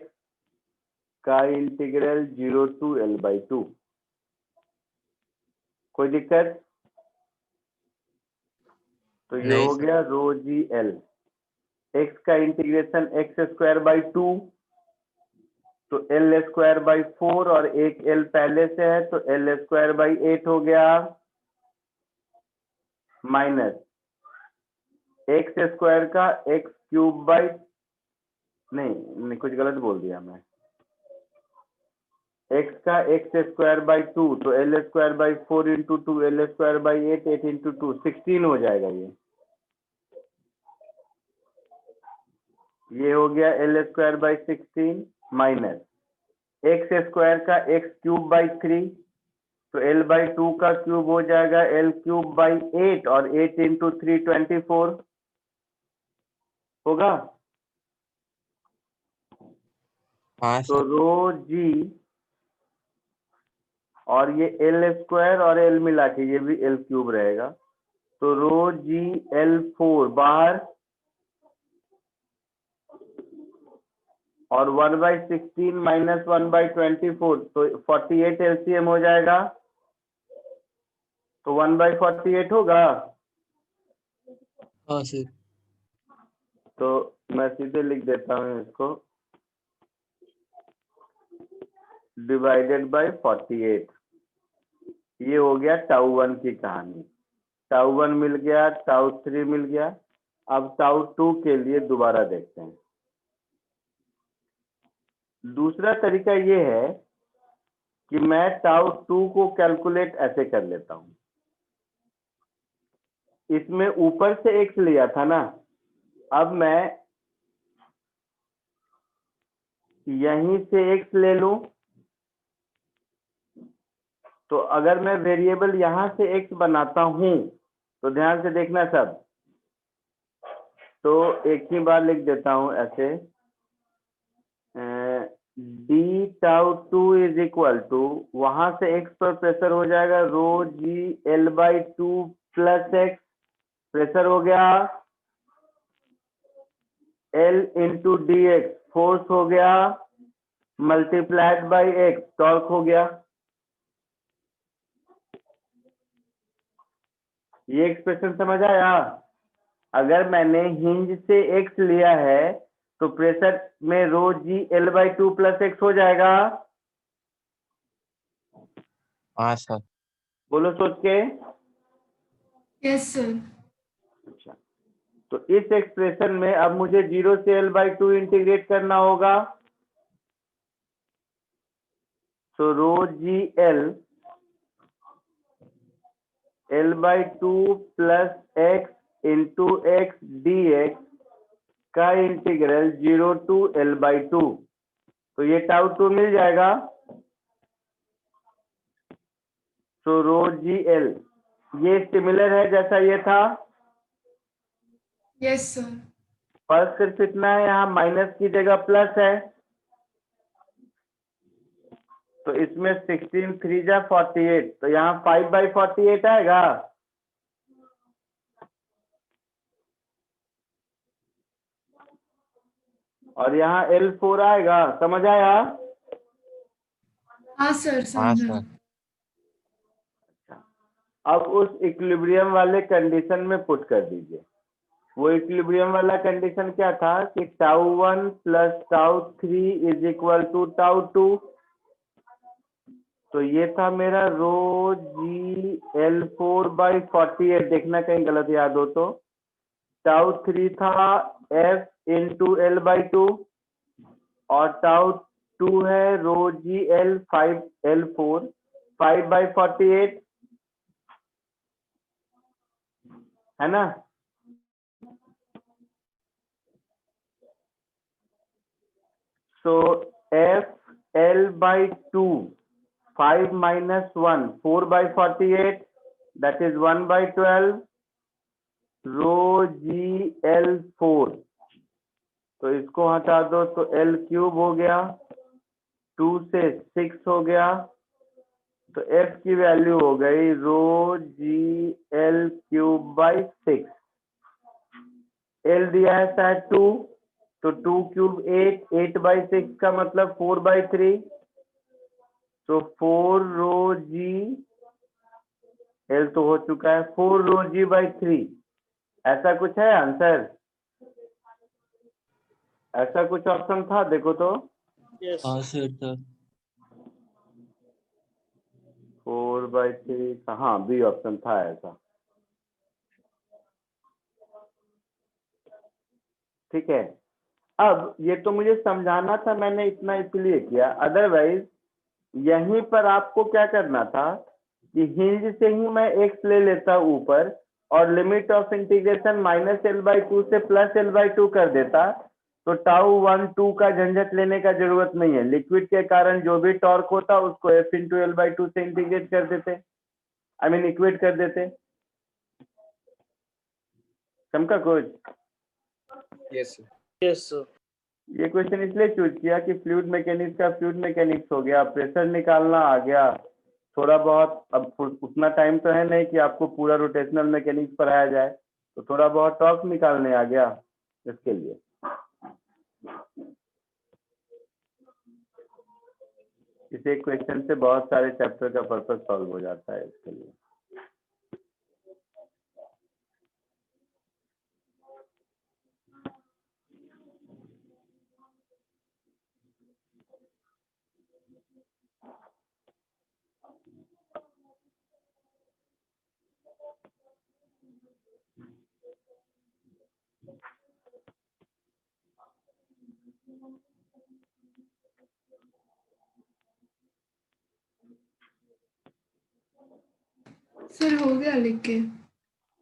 का इंटीग्रल 0 टू L/2। कोई दिक्कत? तो ये नहीं हो सर। गया रो जी एल। एक्स का इंटीग्रेशन एक्स स्क्वायर बाई 2, तो एल स्क्वायर बाई 4 और एक एल पहले से है तो एल स्क्वायर बाई 8 हो गया, माइनस एक्स स्क्वायर का एक्स क्यूब बाई, नहीं कुछ गलत बोल दिया मैं, एक्स का एक्स स्क्वायर बाई 2 तो L square by 4 into 2 L square by 8, 8 into 2 16 हो जाएगा। ये हो गया L square by 16 minus x square का एक्स क्यूब बाई 3 तो एल बाई 2 का क्यूब हो जाएगा एल क्यूब बाई 8 और 8 इंटू 3 24 होगा। हाँ तो सर। रो जी और ये एल स्क्वायर और एल मिला के ये भी एल क्यूब रहेगा, तो रो जी एल 4 बाहर और 1/16 माइनस 1/24 तो 48 एलसीएम हो जाएगा, तो 1/48 होगा। हाँ सर। तो मैं सीधे लिख देता हूँ इसको, डिवाइडेड बाय 48। ये हो गया टाउ 1 की कहानी। टाउ 1 मिल गया, टाउ 3 मिल गया। अब टाउ 2 के लिए दोबारा देखते हैं। दूसरा तरीका ये है कि मैं टाउ 2 को कैलकुलेट ऐसे कर लेता हूं। इसमें ऊपर से x लिया था ना, अब मैं यहीं से x ले लूं, तो अगर मैं वेरिएबल यहां से x बनाता हूं तो ध्यान से देखना सब, तो एक ही बार लिख देता हूं ऐसे, d tau 2 is equal to, वहां से x पर प्रेशर हो जाएगा rho g l by 2 plus x, pressure हो गया, l into d x force हो गया, मल्टीप्लाइड बाई एक्स टॉर्क हो गया। ये एक्सप्रेशन समझ आया। अगर मैंने हिंज से x लिया है तो प्रेशर में rho g l by 2 plus x हो जाएगा। हाँ सर। बोलो सोच के। Yes sir. अच्छा, तो इस एक्सप्रेशन में अब मुझे 0 से एल बाई 2 इंटीग्रेट करना होगा, तो rho g l by 2 plus x into x d x का इंटीग्रल 0 टू एल बाई 2, तो ये टाउ 2 मिल जाएगा। तो रो जी एल ये सिमिलर है जैसा ये था, यस सर। फर्क सिर्फ इतना है यहाँ माइनस की जगह प्लस है, तो इसमें 16 3 जा 48, तो यहाँ 5/48 आएगा। और यहाँ L4 आएगा। समझ आया? हाँ सर हाँ समझा। सर। अब उस इक्विलिब्रियम वाले कंडीशन में पुट कर दीजिए। वो इक्विलिब्रियम वाला कंडीशन क्या था कि tau 1 plus tau 3 is equal to tau 2। तो ये था मेरा रो जी L4/48। देखना कहीं गलत याद हो तो। टाउ 3 था F इंटू एल बाई 2 और टाउ 2 है रो जी L4 5/48 है ना। So F L/2 5 minus 1 4/48 that is 1/12 row ji L4। तो इसको हटा दो तो L क्यूब हो गया, 2 से 6 हो गया, तो F की वैल्यू हो गई रो जी L3/6। L दिया है शायद 2, तो 2 क्यूब 8, 8/6 का मतलब 4/3, तो 4 रो जी L तो हो चुका है, 4 रो जी बाई 3 ऐसा कुछ है आंसर? ऐसा कुछ ऑप्शन था, देखो तो। यस हाँ सर था। 4/3, हाँ बी ऑप्शन था ऐसा। ठीक है, अब ये तो मुझे समझाना था, मैंने इतना इसलिए किया, अदरवाइज यहीं पर आपको क्या करना था कि हिंज से ही मैं x ले लेता ऊपर और लिमिट ऑफ इंटीग्रेशन -L/2 से +L/2 कर देता, तो τ1 2 का झंझट लेने का जरूरत नहीं है। लिक्विड के कारण जो भी टॉर्क होता उसको F×L/2 से इंटीग्रेट कर देते, आई मीन इक्वेट कर देते। समझा कुछ? Yes, sir. Yes sir. ये क्वेश्चन इसलिए चूज किया कि फ्लूइड मैकेनिक्स का फ्लूइड मैकेनिक्स हो गया, प्रेशर निकालना आ गया थोड़ा बहुत। अब उतना टाइम तो है नहीं कि आपको पूरा रोटेशनल मैकेनिक्स पढ़ाया जाए, तो थोड़ा बहुत टॉर्क निकालने आ गया इसके लिए। इस एक क्वेश्चन से बहुत सारे चैप्टर का पर्पस सॉल्व हो जाता है इसके लिए। सर हो गया लिख के।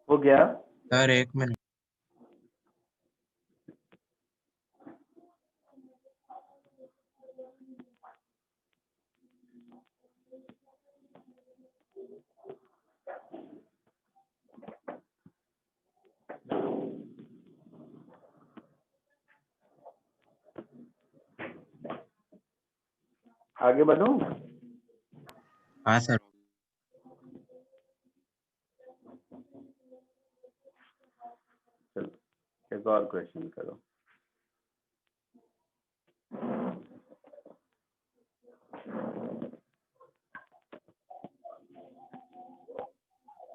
हो गया? Sir 1 minute. आगे बढ़ूं? हाँ सर। चलो एक और क्वेश्चन करो।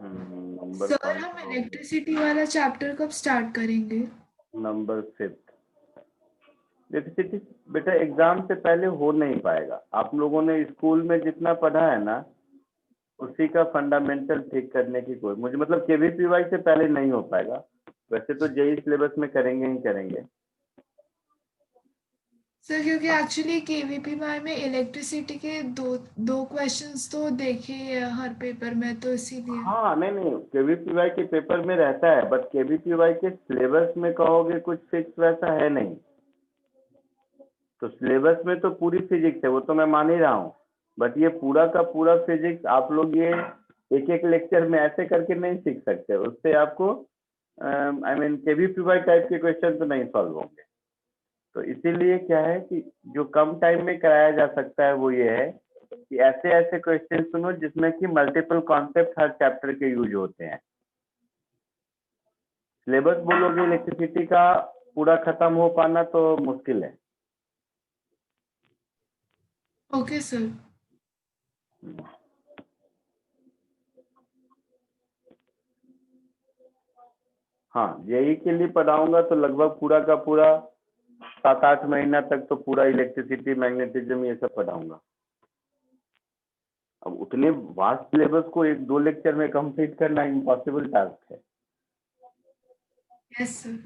नंबर सर कौन हम सा होगा? इलेक्ट्रिसिटी वाला चैप्टर कब स्टार्ट करेंगे? नंबर 5। इलेक्ट्रिसिटी बेटा एग्जाम से पहले हो नहीं पाएगा। आप लोगों ने स्कूल में जितना पढ़ा है ना, उसी का फंडामेंटल ठीक करने की कोई, मुझे मतलब केवीपीवाई से पहले नहीं हो पाएगा। वैसे तो जेई सिलेबस में करेंगे ही करेंगे। सर क्योंकि एक्चुअली केवीपीवाई में इलेक्ट्रिसिटी के दो दो क्वेश्चंस तो देखे ही है हर पेपर में, तो इसीलिए। हाँ नहीं नहीं, केवीपीवाई के पेपर में रहता है, बट केवीपीवाई के सिलेबस में कहोगे कुछ फिक्स वैसा है नहीं। तो सिलेबस में तो पूरी फिजिक्स है, वो तो मैं मान ही रहा हूँ, बट ये पूरा का पूरा फिजिक्स आप लोग ये एक एक लेक्चर में ऐसे करके नहीं सीख सकते। उससे आपको आई मीन केवीपीवाई टाइप के क्वेश्चन तो नहीं सॉल्व होंगे। तो इसीलिए क्या है कि जो कम टाइम में कराया जा सकता है वो ये है कि ऐसे ऐसे क्वेश्चन सुनो जिसमें कि मल्टीपल कॉन्सेप्ट हर चैप्टर के यूज होते हैं। सिलेबस बोलोगे इलेक्ट्रिसिटी का पूरा खत्म हो पाना तो मुश्किल है। Okay sir. हाँ जेई के लिए पढ़ाऊंगा तो लगभग पूरा का पूरा 7-8 महीना तक तो पूरा इलेक्ट्रिसिटी मैग्नेटिज्म ये सब पढ़ाऊंगा। अब उतने वास्ट सिलेबस को 1-2 लेक्चर में कंप्लीट करना इम्पॉसिबल टास्क है। Yes sir.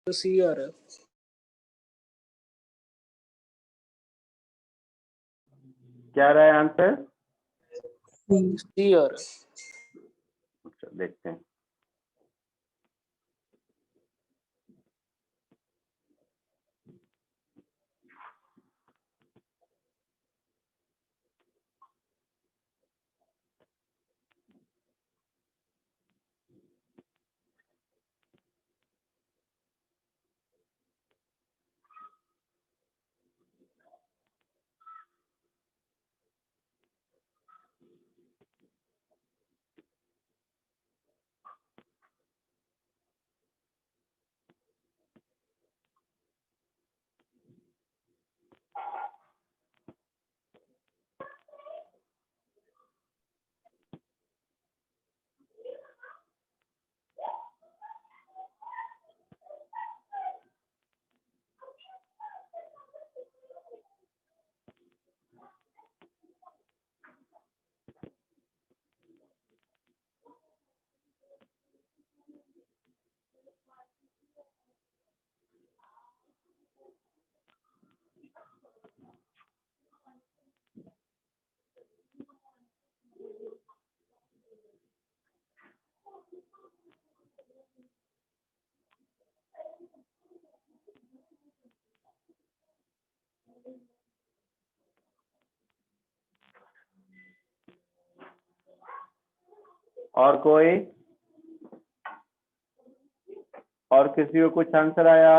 तो सी आ रहा है। क्या रहा है आंसर? सी आ रहा है। अच्छा, देखते हैं। और कोई? और किसी को कुछ आंसर आया?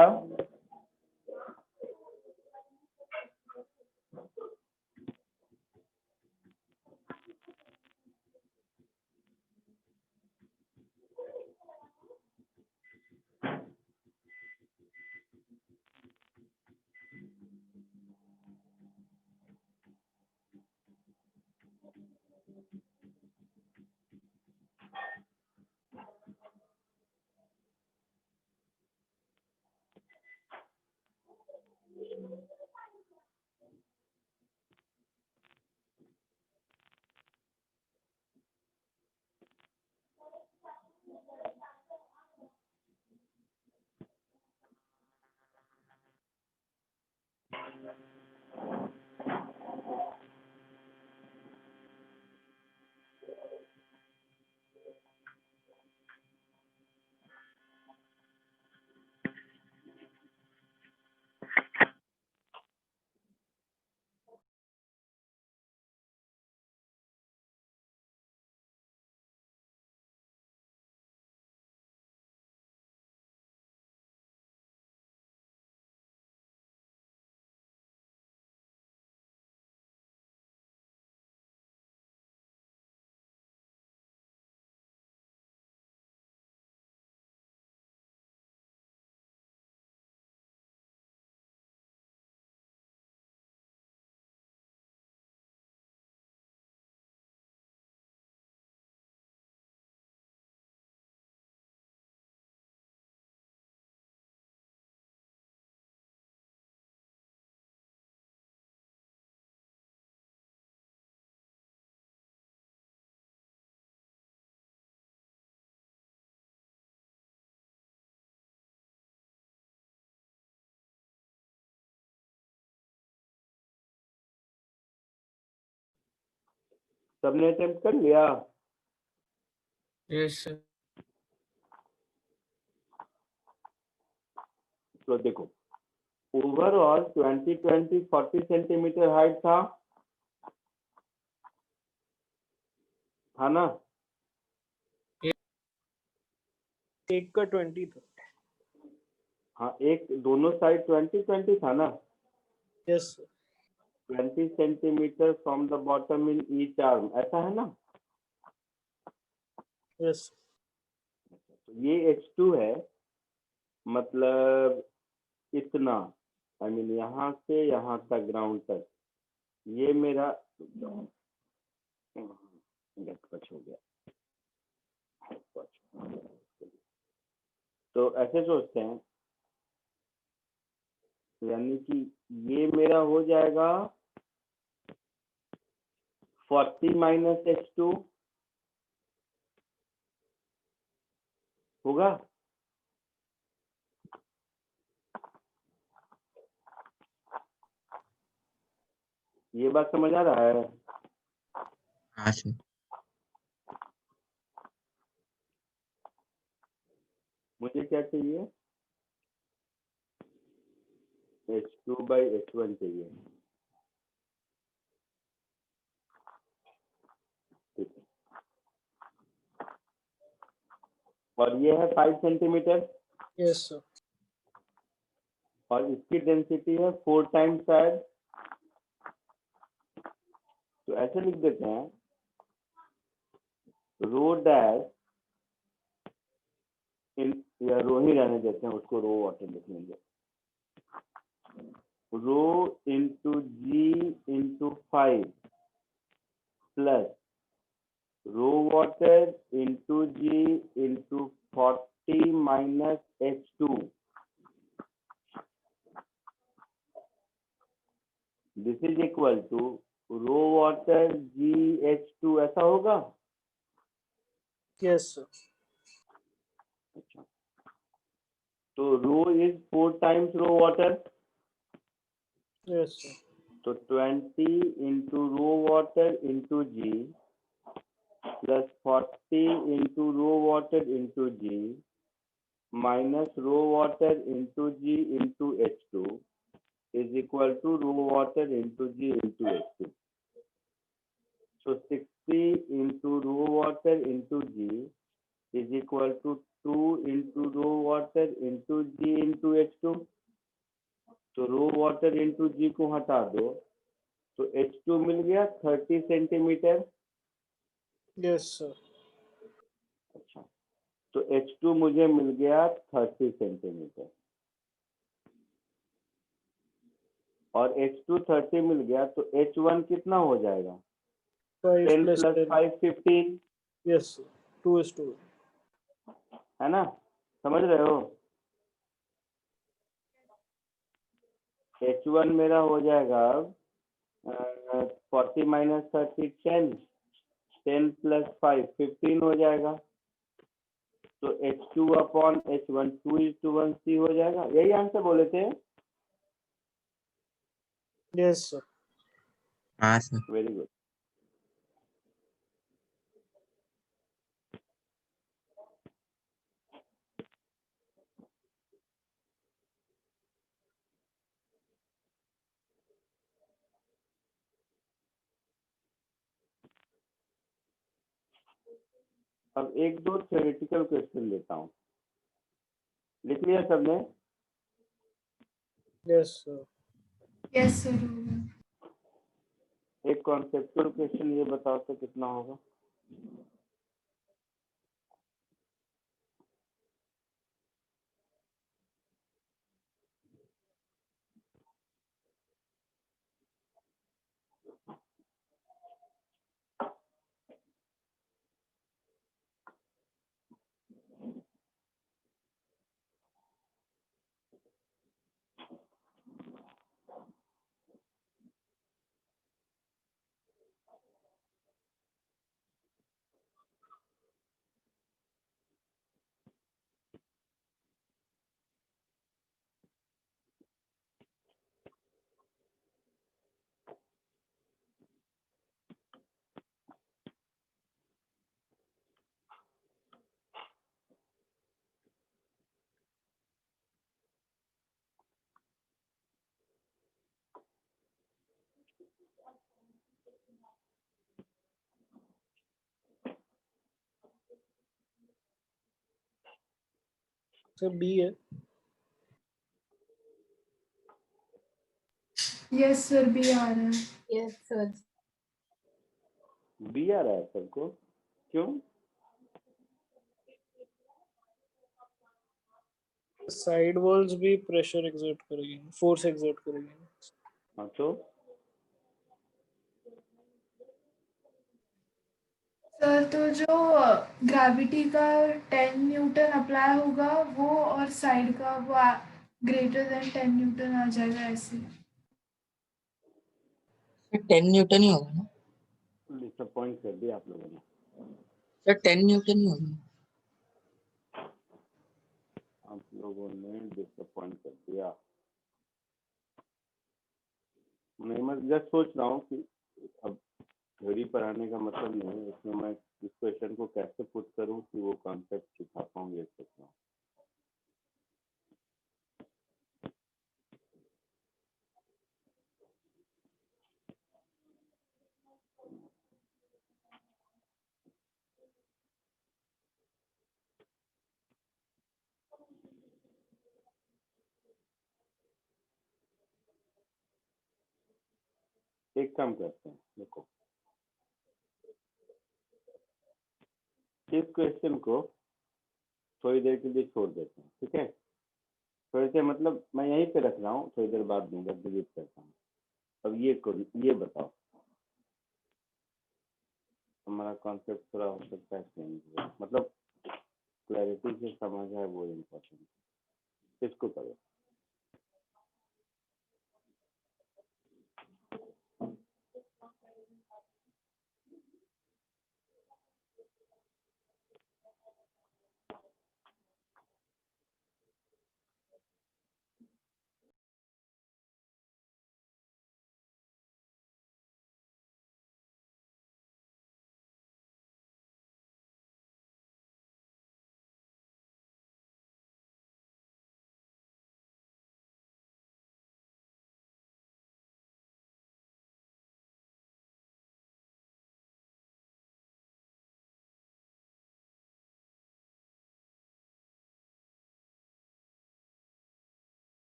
सबने अटेम्प्ट कर लिया? Yes sir. तो देखो ओवरऑल 40 सेंटीमीटर हाइट था ना? एक का 20 था। हाँ, एक दोनों साइड 20 था ना? Yes sir. 20 centimetre from the bottom in each arm, ऐसा है ना? यस तो ये H2 है, मतलब इतना, आई मीन यहाँ से यहाँ तक ग्राउंड तक, ये मेरा गच हो गया। तो ऐसे सोचते हैं, यानी कि ये मेरा हो जाएगा 40 माइनस H2 होगा। ये बात समझ आ रहा है? हाँ सर। मुझे क्या चाहिए? H2 by H1 चाहिए। ठीक है, और ये है 5 सेंटीमीटर यस सर। और इसकी डेंसिटी है 4 टाइम्स शायद। तो ऐसे लिख देते हैं, रो डैश इन, या रो ही रहने देते हैं, उसको रो वाटर लिख लेंगे। Rho into g into 5 plus rho water into g into 40 minus H2, this is equal to rho water GH2, ऐसा होगा? Yes sir. अच्छा, तो rho is 4 times rho water, yes sir. तो 20 into rho water into g plus 40 into rho water into g minus rho water into g into H2 is equal to rho water into g into H2. So 60 into rho water into G is equal to 2 into rho water into G into H2. तो रो water into G को हटा दो, तो H2 मिल गया 30 centimetre. Yes sir. अच्छा, तो H2 मुझे मिल गया 30 सेंटीमीटर और H2 30 मिल गया, तो H1 कितना हो जाएगा? 5 10 प्लस प्लस 10। 5 15, yes sir. 2:2। है ना? समझ रहे हो? H1 मेरा हो जाएगा 40 माइनस 30 10, 10 प्लस 5 15 हो जाएगा। तो H2 अपॉन H1 2:1 C हो जाएगा। यही आंसर बोले थे। Yes sir. हाँ सर। Very good. अब एक दो थ्योरेटिकल क्वेश्चन लेता हूँ। लिख लिया सबने? Yes sir. यस सर होगा। एक कॉन्सेप्चुअल क्वेश्चन ये बताओ तो कितना होगा? सर बी है। यस सर, भी आ रहा है। Yes, sir. बी आ रहा है सबको, क्यों? साइड वॉल्स भी प्रेशर एक्सर्ट करेगी, फोर्स एक्सर्ट करेगी। हाँ तो सर तो जो ग्रेविटी का 10 न्यूटन अप्लाई होगा वो, और साइड का वो ग्रेटर देन 10 न्यूटन आ जाएगा ऐसे। 10 न्यूटन ही होगा ना डिसअपॉइंट कर दिया आप लोगों ने। सर, 10 न्यूटन ही होगा। आप लोगों ने डिसअपॉइंट कर दिया। मैं जस्ट सोच रहा हूँ कि अब थ्योरी पढ़ाने का मतलब नहीं है, इसमें मैं इस क्वेश्चन को कैसे पुट करूँ कि वो कॉन्सेप्ट सिखा पाऊँ, ये सोच रहा हूँ। एक काम करते हैं, देखो इस क्वेश्चन को थोड़ी देर के लिए छोड़ देते हैं, ठीक है? थोड़ी देर मतलब मैं यहीं पे रख रहा हूँ, थोड़ी देर बाद दूंगा, डिलीट करता हूँ। अब ये बताओ, हमारा कॉन्सेप्ट थोड़ा हो सकता है चेंज, मतलब क्लैरिटी से समझ है वो इम्पोर्टेंट। किसको करो?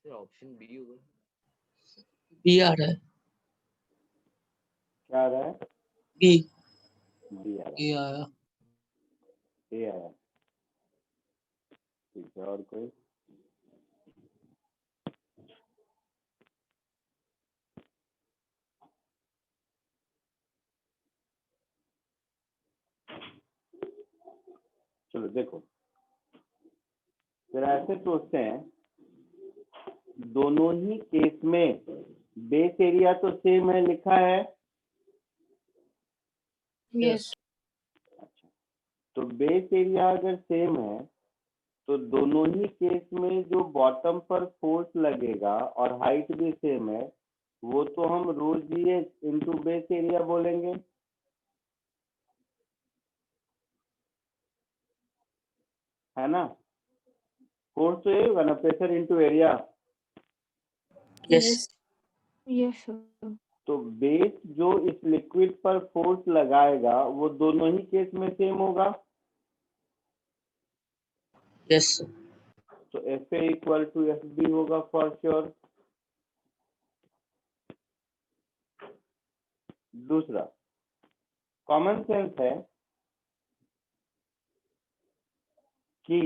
ऑप्शन बी होगा। बी आ रहा है। क्या आ रहा है? बी। बी आ रहा ए आया। है, ए आया। ठीक है, और कोई? चलो देखो, फिर ऐसे सोचते हैं, दोनों ही केस में बेस एरिया तो सेम है लिखा है। Yes. अच्छा, तो बेस एरिया अगर सेम है तो दोनों ही केस में जो बॉटम पर फोर्स लगेगा और हाइट भी सेम है, वो तो हम rho G into base area बोलेंगे, है ना? फोर्स तो यही होगा ना, pressure into area. Yes. Yes, sir. तो बेस जो इस लिक्विड पर फोर्स लगाएगा वो दोनों ही केस में सेम होगा। यस। तो F A equal to F B होगा फॉर श्योर। दूसरा कॉमन सेंस है कि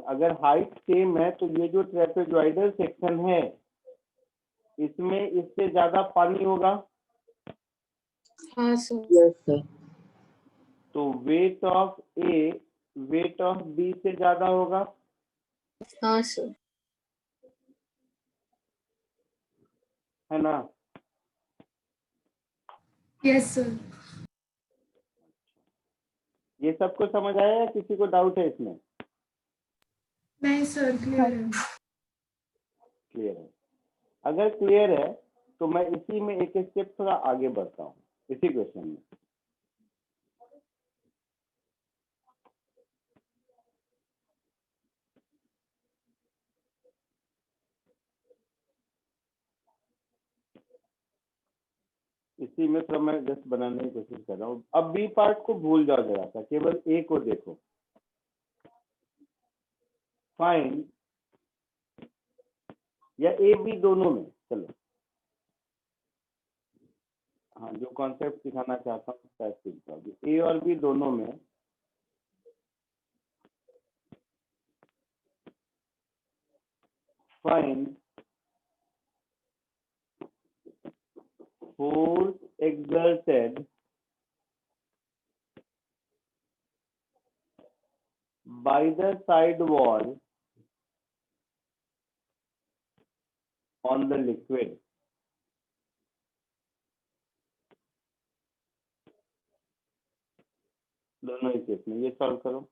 अगर हाइट सेम है तो ये जो ट्रेपेजॉइडल सेक्शन है इसमें इससे ज्यादा पानी होगा। हाँ सर। Yes, sir. तो weight of A weight of B से ज्यादा होगा, हाँ सर। है ना? Yes sir. ये सबको समझ आया या किसी को डाउट है इसमें? नहीं सर, क्लियर है। क्लियर है। अगर क्लियर है तो मैं इसी में एक स्टेप थोड़ा आगे बढ़ता हूँ, इसी क्वेश्चन में। इसी में थोड़ा मैं जस्ट बनाने की कोशिश कर रहा हूँ। अब बी पार्ट को भूल जाओ जरा सा, केवल ए को देखो। फाइंड, या ए बी दोनों में, चलो हाँ, जो कॉन्सेप्ट सिखाना चाहता हूँ शायद सीख जाओगे। ए और बी दोनों में find force exerted by the side wall on the liquid। दोनों ही केस में ये सॉल्व करो।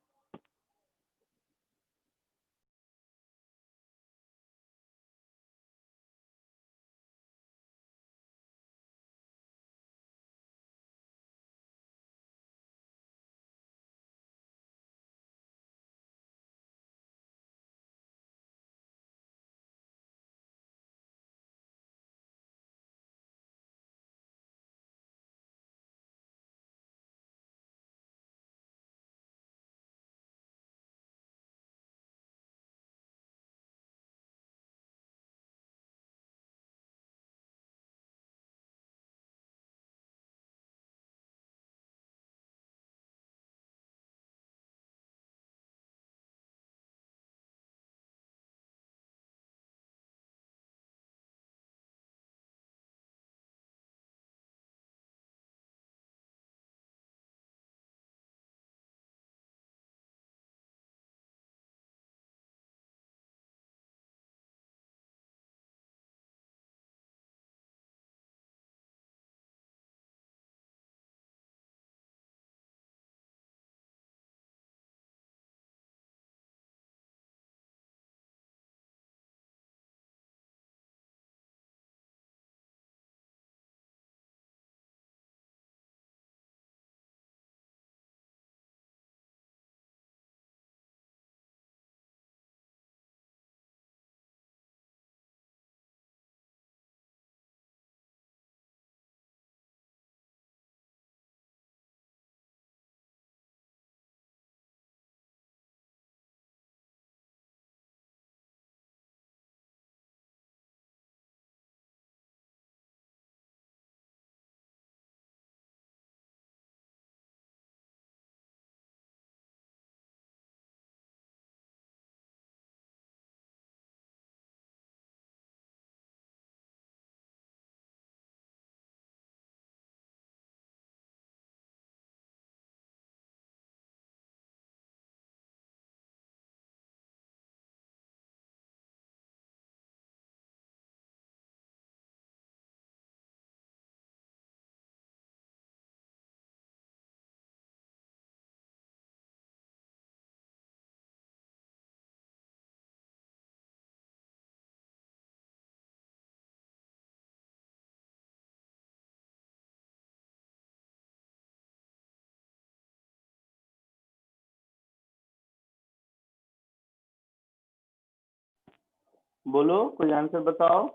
बोलो, कोई आंसर बताओ।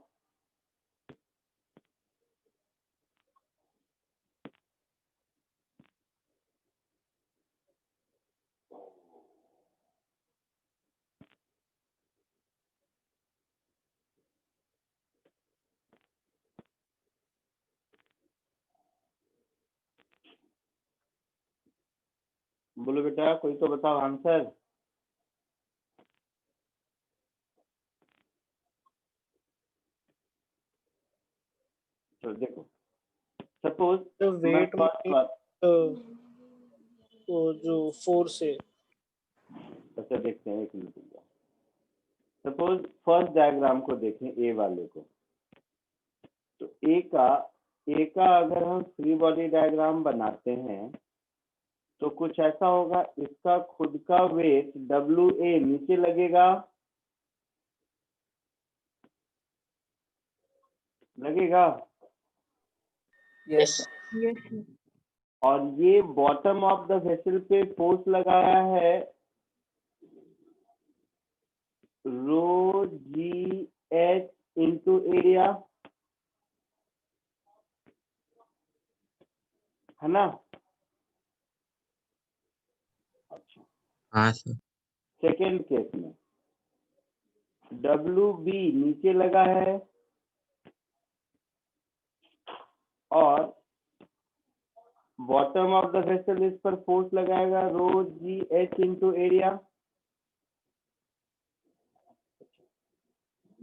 बोलो बेटा, कोई तो बताओ आंसर। चलो देखो, सपोज तो मैं वेट फर्स्ट बात, वो जो फोर्स है। अच्छा देखते हैं, एक मिनट। सपोज फर्स्ट डायग्राम को देखें, ए वाले को, तो ए का अगर हम फ्री बॉडी डायग्राम बनाते हैं तो कुछ ऐसा होगा, इसका खुद का वेट WA नीचे लगेगा, यस और ये बॉटम ऑफ द वेसल पे फोर्स लगाया है रो GH इंटू एरिया, है ना। अच्छा, हाँ सर। सेकेंड केस में WB नीचे लगा है और बॉटम ऑफ द वेसल इस पर फोर्स लगाएगा रो GH इंटू एरिया।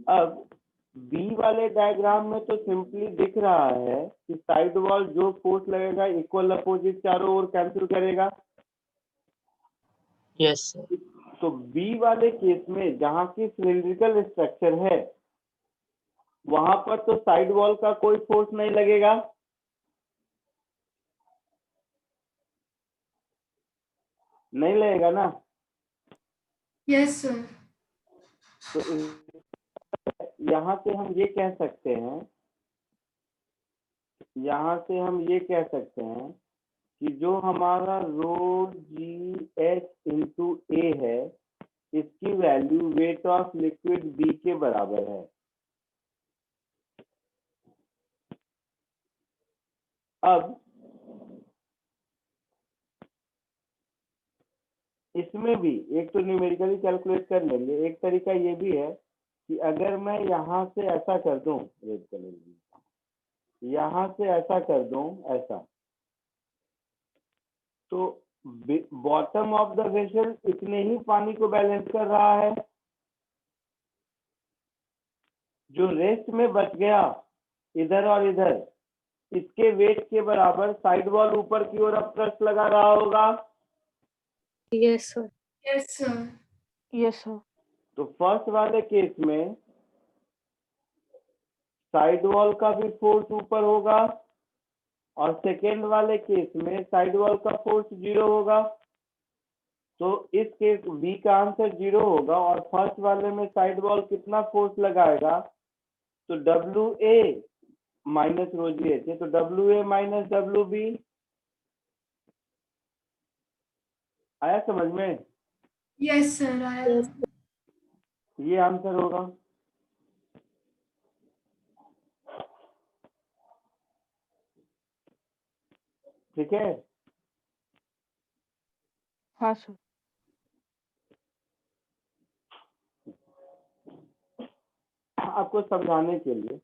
अब बी वाले डायग्राम में तो सिंपली दिख रहा है कि साइड वॉल जो फोर्स लगेगा इक्वल अपोजिट चारों ओर कैंसिल करेगा। Yes sir. तो बी वाले केस में जहां की सिलिंड्रिकल स्ट्रक्चर है वहां पर तो साइड वॉल का कोई फोर्स नहीं लगेगा, नहीं लगेगा ना। Yes sir. तो यहाँ से हम ये कह सकते हैं, कि जो हमारा रो GH इंटू ए है इसकी value weight of liquid B के बराबर है। अब इसमें भी एक तो न्यूमेरिकली कैलकुलेट कर लेंगे, एक तरीका ये भी है कि अगर मैं यहाँ से ऐसा कर दूं, रेड कलर यहाँ से ऐसा कर दूं ऐसा, तो बॉटम ऑफ द वेसल इतने ही पानी को बैलेंस कर रहा है, जो रेस्ट में बच गया इधर और इधर इसके वेट के बराबर साइड वॉल ऊपर की ओर अब प्रेस लगा रहा होगा। Yes sir. Yes sir. Yes sir. तो फर्स्ट वाले केस में साइड वॉल का भी फोर्स ऊपर होगा और सेकेंड वाले केस में साइड वॉल का फोर्स 0 होगा। तो इस केस बी का आंसर 0 होगा और फर्स्ट वाले में साइड वॉल कितना फोर्स लगाएगा, तो WA माइनस रो GH है, तो WA माइनस WB आया समझ में? यस सर आया। ये आंसर होगा। ठीक है, हाँ सर। आपको समझाने के लिए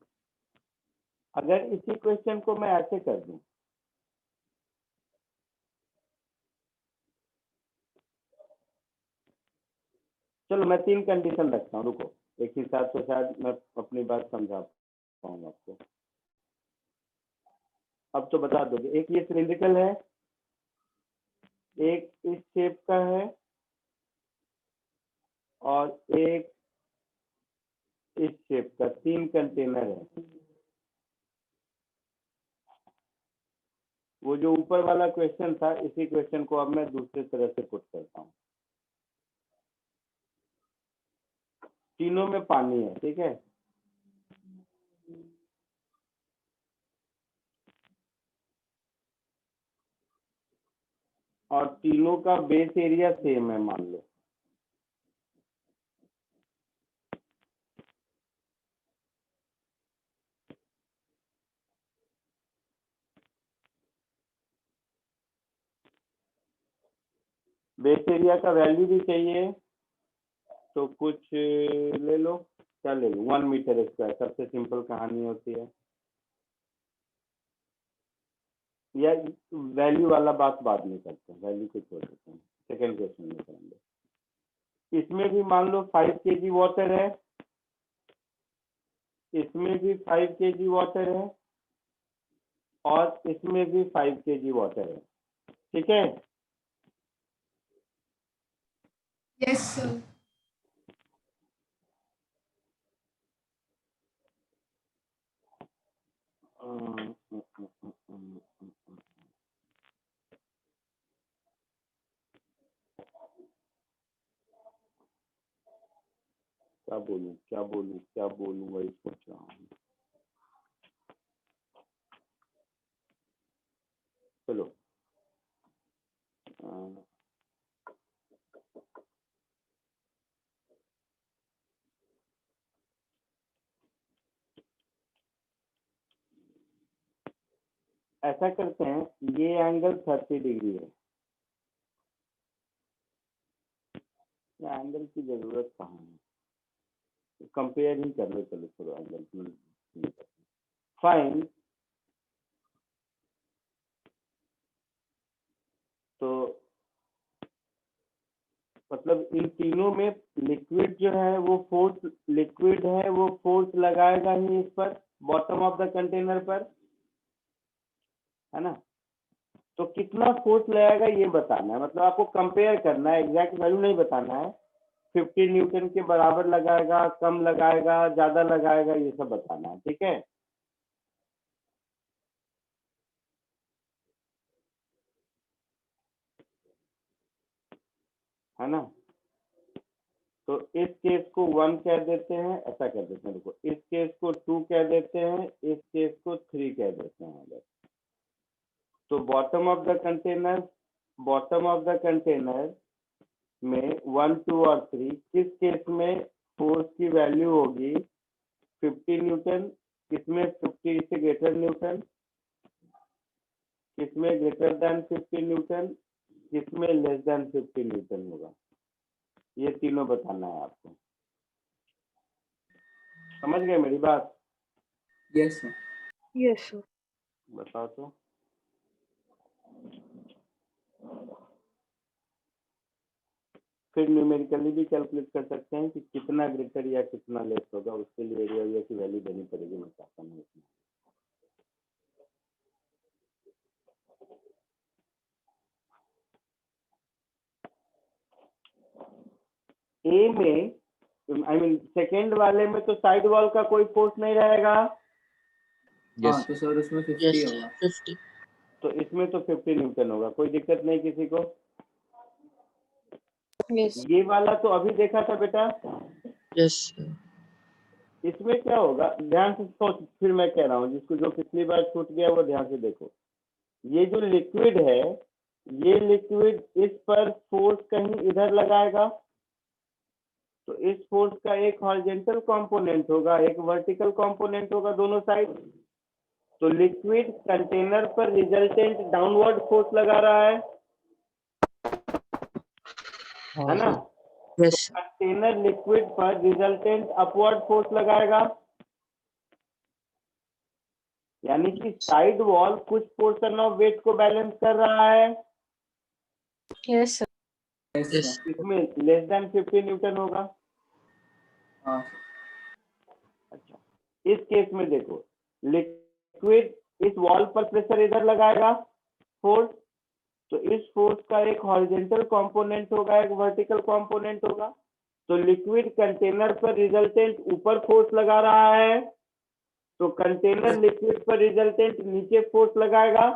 अगर इसी क्वेश्चन को मैं ऐसे कर दूं, चलो मैं 3 कंडीशन रखता हूँ, रुको एक ही साथ तो शायद मैं अपनी बात समझा पाऊंगा आपको। अब तो बता दोगे, एक ये सिलिंड्रिकल है, एक इस शेप का है और एक इस शेप का, 3 कंटेनर है। वो जो ऊपर वाला क्वेश्चन था इसी क्वेश्चन को अब मैं दूसरे तरह से पुट करता हूँ। तीनों में पानी है, ठीक है, और तीनों का बेस एरिया सेम है मान लो। बेस एरिया का वैल्यू भी चाहिए तो कुछ ले लो, क्या ले लो, 1 मीटर स्क्वायर, सबसे सिंपल कहानी होती है। या वैल्यू वाला बात बाद में करते हैं, वैल्यू को छोड़ देते हैं, सेकेंड क्वेश्चन में करेंगे। इसमें भी मान लो 5 kg वाटर है, इसमें भी 5 kg वाटर है, और इसमें भी 5 kg वाटर है, ठीक है। Yes sir. क्या बोलूं वही सोच रहा हूँ। चलो ऐसा करते हैं, ये एंगल 30 डिग्री है, या एंगल की जरूरत कहाँ है, कंपेयर ही कर लो। चलो चलो एंगल फाइन। तो मतलब इन तीनों में लिक्विड जो है वो फोर्स लगाएगा ही इस पर, बॉटम ऑफ द कंटेनर पर, है ना। तो कितना फोर्स लगाएगा ये बताना है, मतलब आपको कंपेयर करना है, एग्जैक्ट वैल्यू नहीं बताना है। 50 न्यूटन के बराबर लगाएगा, कम लगाएगा, ज्यादा लगाएगा, ये सब बताना है, ठीक है। है ना। तो इस केस को 1 कह देते हैं, ऐसा कर देते हैं, देखो इस केस को 2 कह देते हैं, इस केस को 3 कह देते हैं अगर। तो बॉटम ऑफ द कंटेनर में 1, 2 और 3 किस केस में फोर्स की वैल्यू होगी 50 न्यूटन, किसमें 50 से ग्रेटर न्यूटन, किसमें ग्रेटर देन 50 न्यूटन, किसमें लेस देन 50 न्यूटन होगा। ये तीनों बताना है आपको। समझ गए मेरी बात? Yes sir. Yes sir. बताओ तो। फिर न्यूमेरिकली भी कैलकुलेट कर सकते हैं कि कितना ग्रेटर या कितना लेस होगा, उसके लिए एरिया की वैल्यू देनी पड़ेगी, मैं चाहता हूँ इसमें। ए में आई मीन सेकेंड वाले में तो साइड वॉल का कोई फोर्स नहीं रहेगा, हाँ तो सर उसमें 50 होगा। 50। तो इसमें तो 50 न्यूटन होगा, कोई दिक्कत नहीं किसी को। यस। ये वाला तो अभी देखा था बेटा, यस। इसमें क्या होगा ध्यान से सोच, फिर मैं कह रहा हूँ जिसको जो पिछली बार छूट गया वो ध्यान से देखो। ये जो लिक्विड है, ये लिक्विड इस पर फोर्स कहीं इधर लगाएगा, तो इस फोर्स का एक हॉरिजॉन्टल कंपोनेंट होगा, एक वर्टिकल कंपोनेंट होगा दोनों साइड। तो लिक्विड कंटेनर पर रिजल्टेंट डाउनवर्ड फोर्स लगा रहा है ना। यस। तो कंटेनर लिक्विड पर रिजल्टेंट अपवर्ड फोर्स लगाएगा, यानी कि साइड वॉल कुछ पोर्शन ऑफ वेट को बैलेंस कर रहा है। Yes sir. Yes yes. Sir. इसमें लेस देन 50 न्यूटन होगा। हाँ अच्छा, इस केस में देखो लिक्विड इस वॉल पर प्रेशर इधर लगाएगा फोर्स, तो इस फोर्स का एक हॉरिजॉन्टल कंपोनेंट होगा, एक वर्टिकल कंपोनेंट होगा। तो लिक्विड कंटेनर पर रिजल्टेंट ऊपर फोर्स लगा रहा है, तो कंटेनर लिक्विड पर रिजल्टेंट नीचे फोर्स लगाएगा,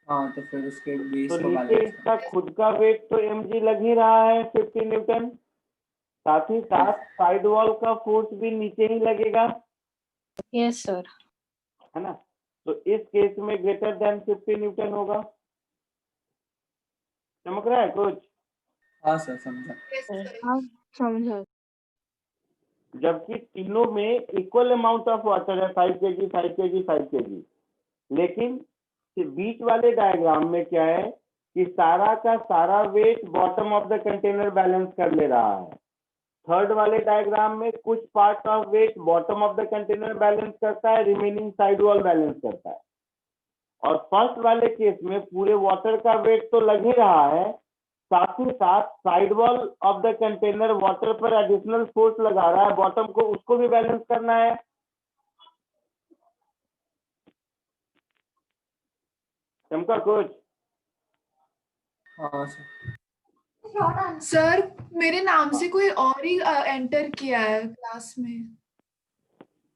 हाँ तो फिर उसके बेस तो को नीचे बैलेंस इसका खुद का वेट तो mg लग ही रहा है 50 न्यूटन, साथ ही साथ साइड वॉल का फोर्स भी नीचे ही लगेगा, यस सर। है ना। तो इस केस में ग्रेटर देन 50 न्यूटन होगा। चमक रहा है कुछ? हाँ सर समझा। हाँ समझा। जबकि तीनों में इक्वल अमाउंट ऑफ वाटर है, 5 kg 5 kg 5 kg, लेकिन बीच वाले डायग्राम में क्या है कि सारा का सारा weight bottom of the container balance कर ले रहा है। थर्ड वाले डायग्राम में कुछ part of weight bottom of the container balance करता है, रिमेनिंग साइड वॉल बैलेंस करता है। और फर्स्ट वाले केस में पूरे वाटर का वेट तो लग ही रहा है, साथ ही साथ side wall of the container water पर एडिशनल फोर्स लगा रहा है, बॉटम को उसको भी बैलेंस करना है। चमका कुछ? हाँ सर। सर मेरे नाम से कोई और ही एंटर किया है क्लास में।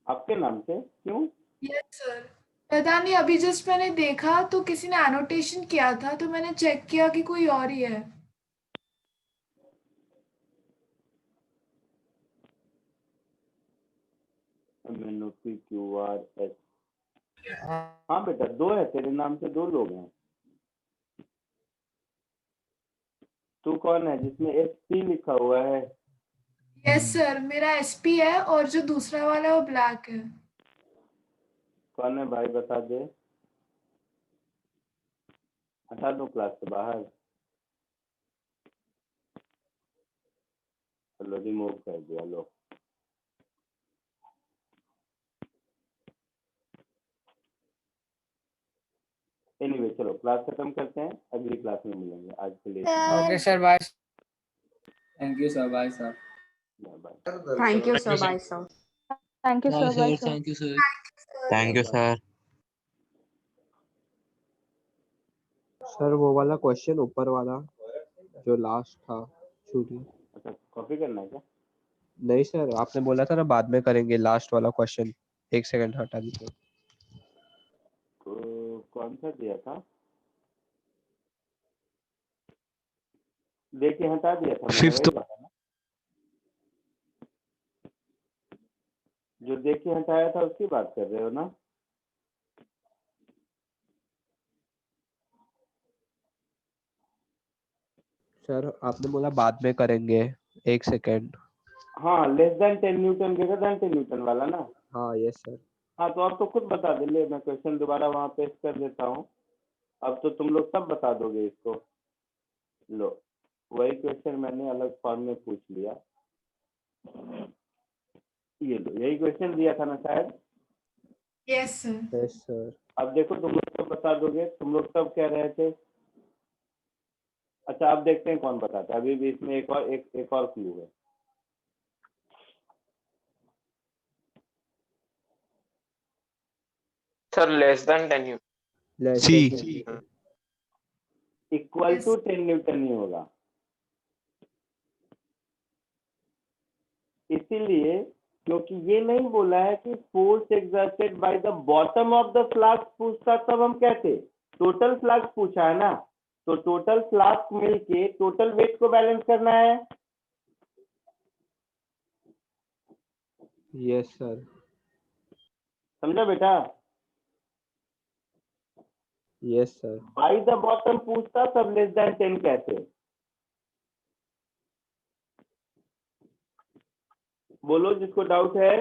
आपके नाम से? क्यों? यस सर, पता नहीं, अभी जस्ट मैंने देखा तो किसी ने एनोटेशन किया था तो मैंने चेक किया कि कोई और ही है। MNOPQRS। हाँ बेटा, 2 है तेरे नाम से, 2 लोग हैं। तू कौन है जिसमें SP लिखा हुआ है? यस सर, मेरा SP है और जो दूसरा वाला है वो ब्लैक है। कौन है भाई, बता दे। हटा दो क्लास से बाहर। चलो रिमूव कर दिया। लो एनीवे, चलो क्लास खत्म करते हैं, अगली क्लास में मिलेंगे। आज के लिए okay sir, bye. Thank you sir, bye sir. Bye. Thank you, sir. Bye, sir. Thank you, Bye sir. Bye, sir, sir. thank you sir. Thank you sir. Sir वो वाला क्वेश्चन ऊपर वाला जो लास्ट था छूट गया। अच्छा, कॉपी करना है क्या? नहीं सर, आपने बोला था ना बाद में करेंगे लास्ट वाला क्वेश्चन। 1 सेकंड हटा दीजिए। तो कौन सा दिया था? देखिए हटा दिया था मैंने, फिफ्थ। वही वाला ना जो देखिए हटाया था, उसकी बात कर रहे हो ना? सर आपने बोला बाद में करेंगे। 1 सेकंड। हाँ, less than 10 Newton, greater than 10 Newton वाला ना? हाँ यस सर। हाँ, तो अब तो खुद बता दे। ले, मैं क्वेश्चन दोबारा वहाँ पेस्ट कर देता हूँ। अब तो तुम लोग सब बता दोगे इसको। लो, वही क्वेश्चन मैंने अलग फॉर्म में पूछ लिया। ये लो, यही क्वेश्चन दिया था ना शायद? Yes sir. Yes sir. अब देखो तुम लोग सब बता दोगे, तुम लोग सब कह रहे थे। अच्छा, अब देखते हैं कौन बताता है। अभी भी इसमें एक और क्लू है। Sir less than 10 you. See. Equal Yes. To 10 newton नहीं होगा। इसीलिए क्योंकि ये नहीं बोला है कि force exerted by the bottom of the flask पूछता, तब हम कहते टोटल फ्लास्क पूछा है ना, तो टोटल फ्लास्क मिलके टोटल वेट को बैलेंस करना है। Yes sir. समझा बेटा? Yes sir. Bye the bottom पूछता तब लेस देन 10 कहते। बोलो जिसको डाउट है।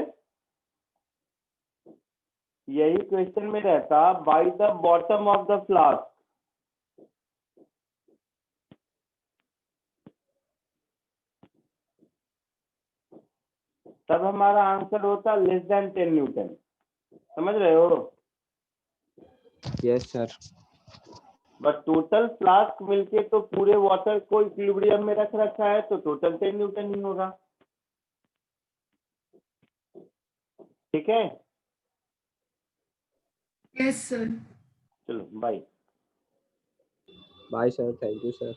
यही क्वेश्चन में रहता, bye the bottom of the flask. तब हमारा आंसर होता लेस देन 10 न्यूटन। समझ रहे हो? Yes sir. But total flask मिलके तो पूरे वाटर को इक्विलिब्रियम में रख रखा है, तो टोटल 10 न्यूटन ही होगा। ठीक है, यस सर। चलो bye. Bye sir, thank you sir.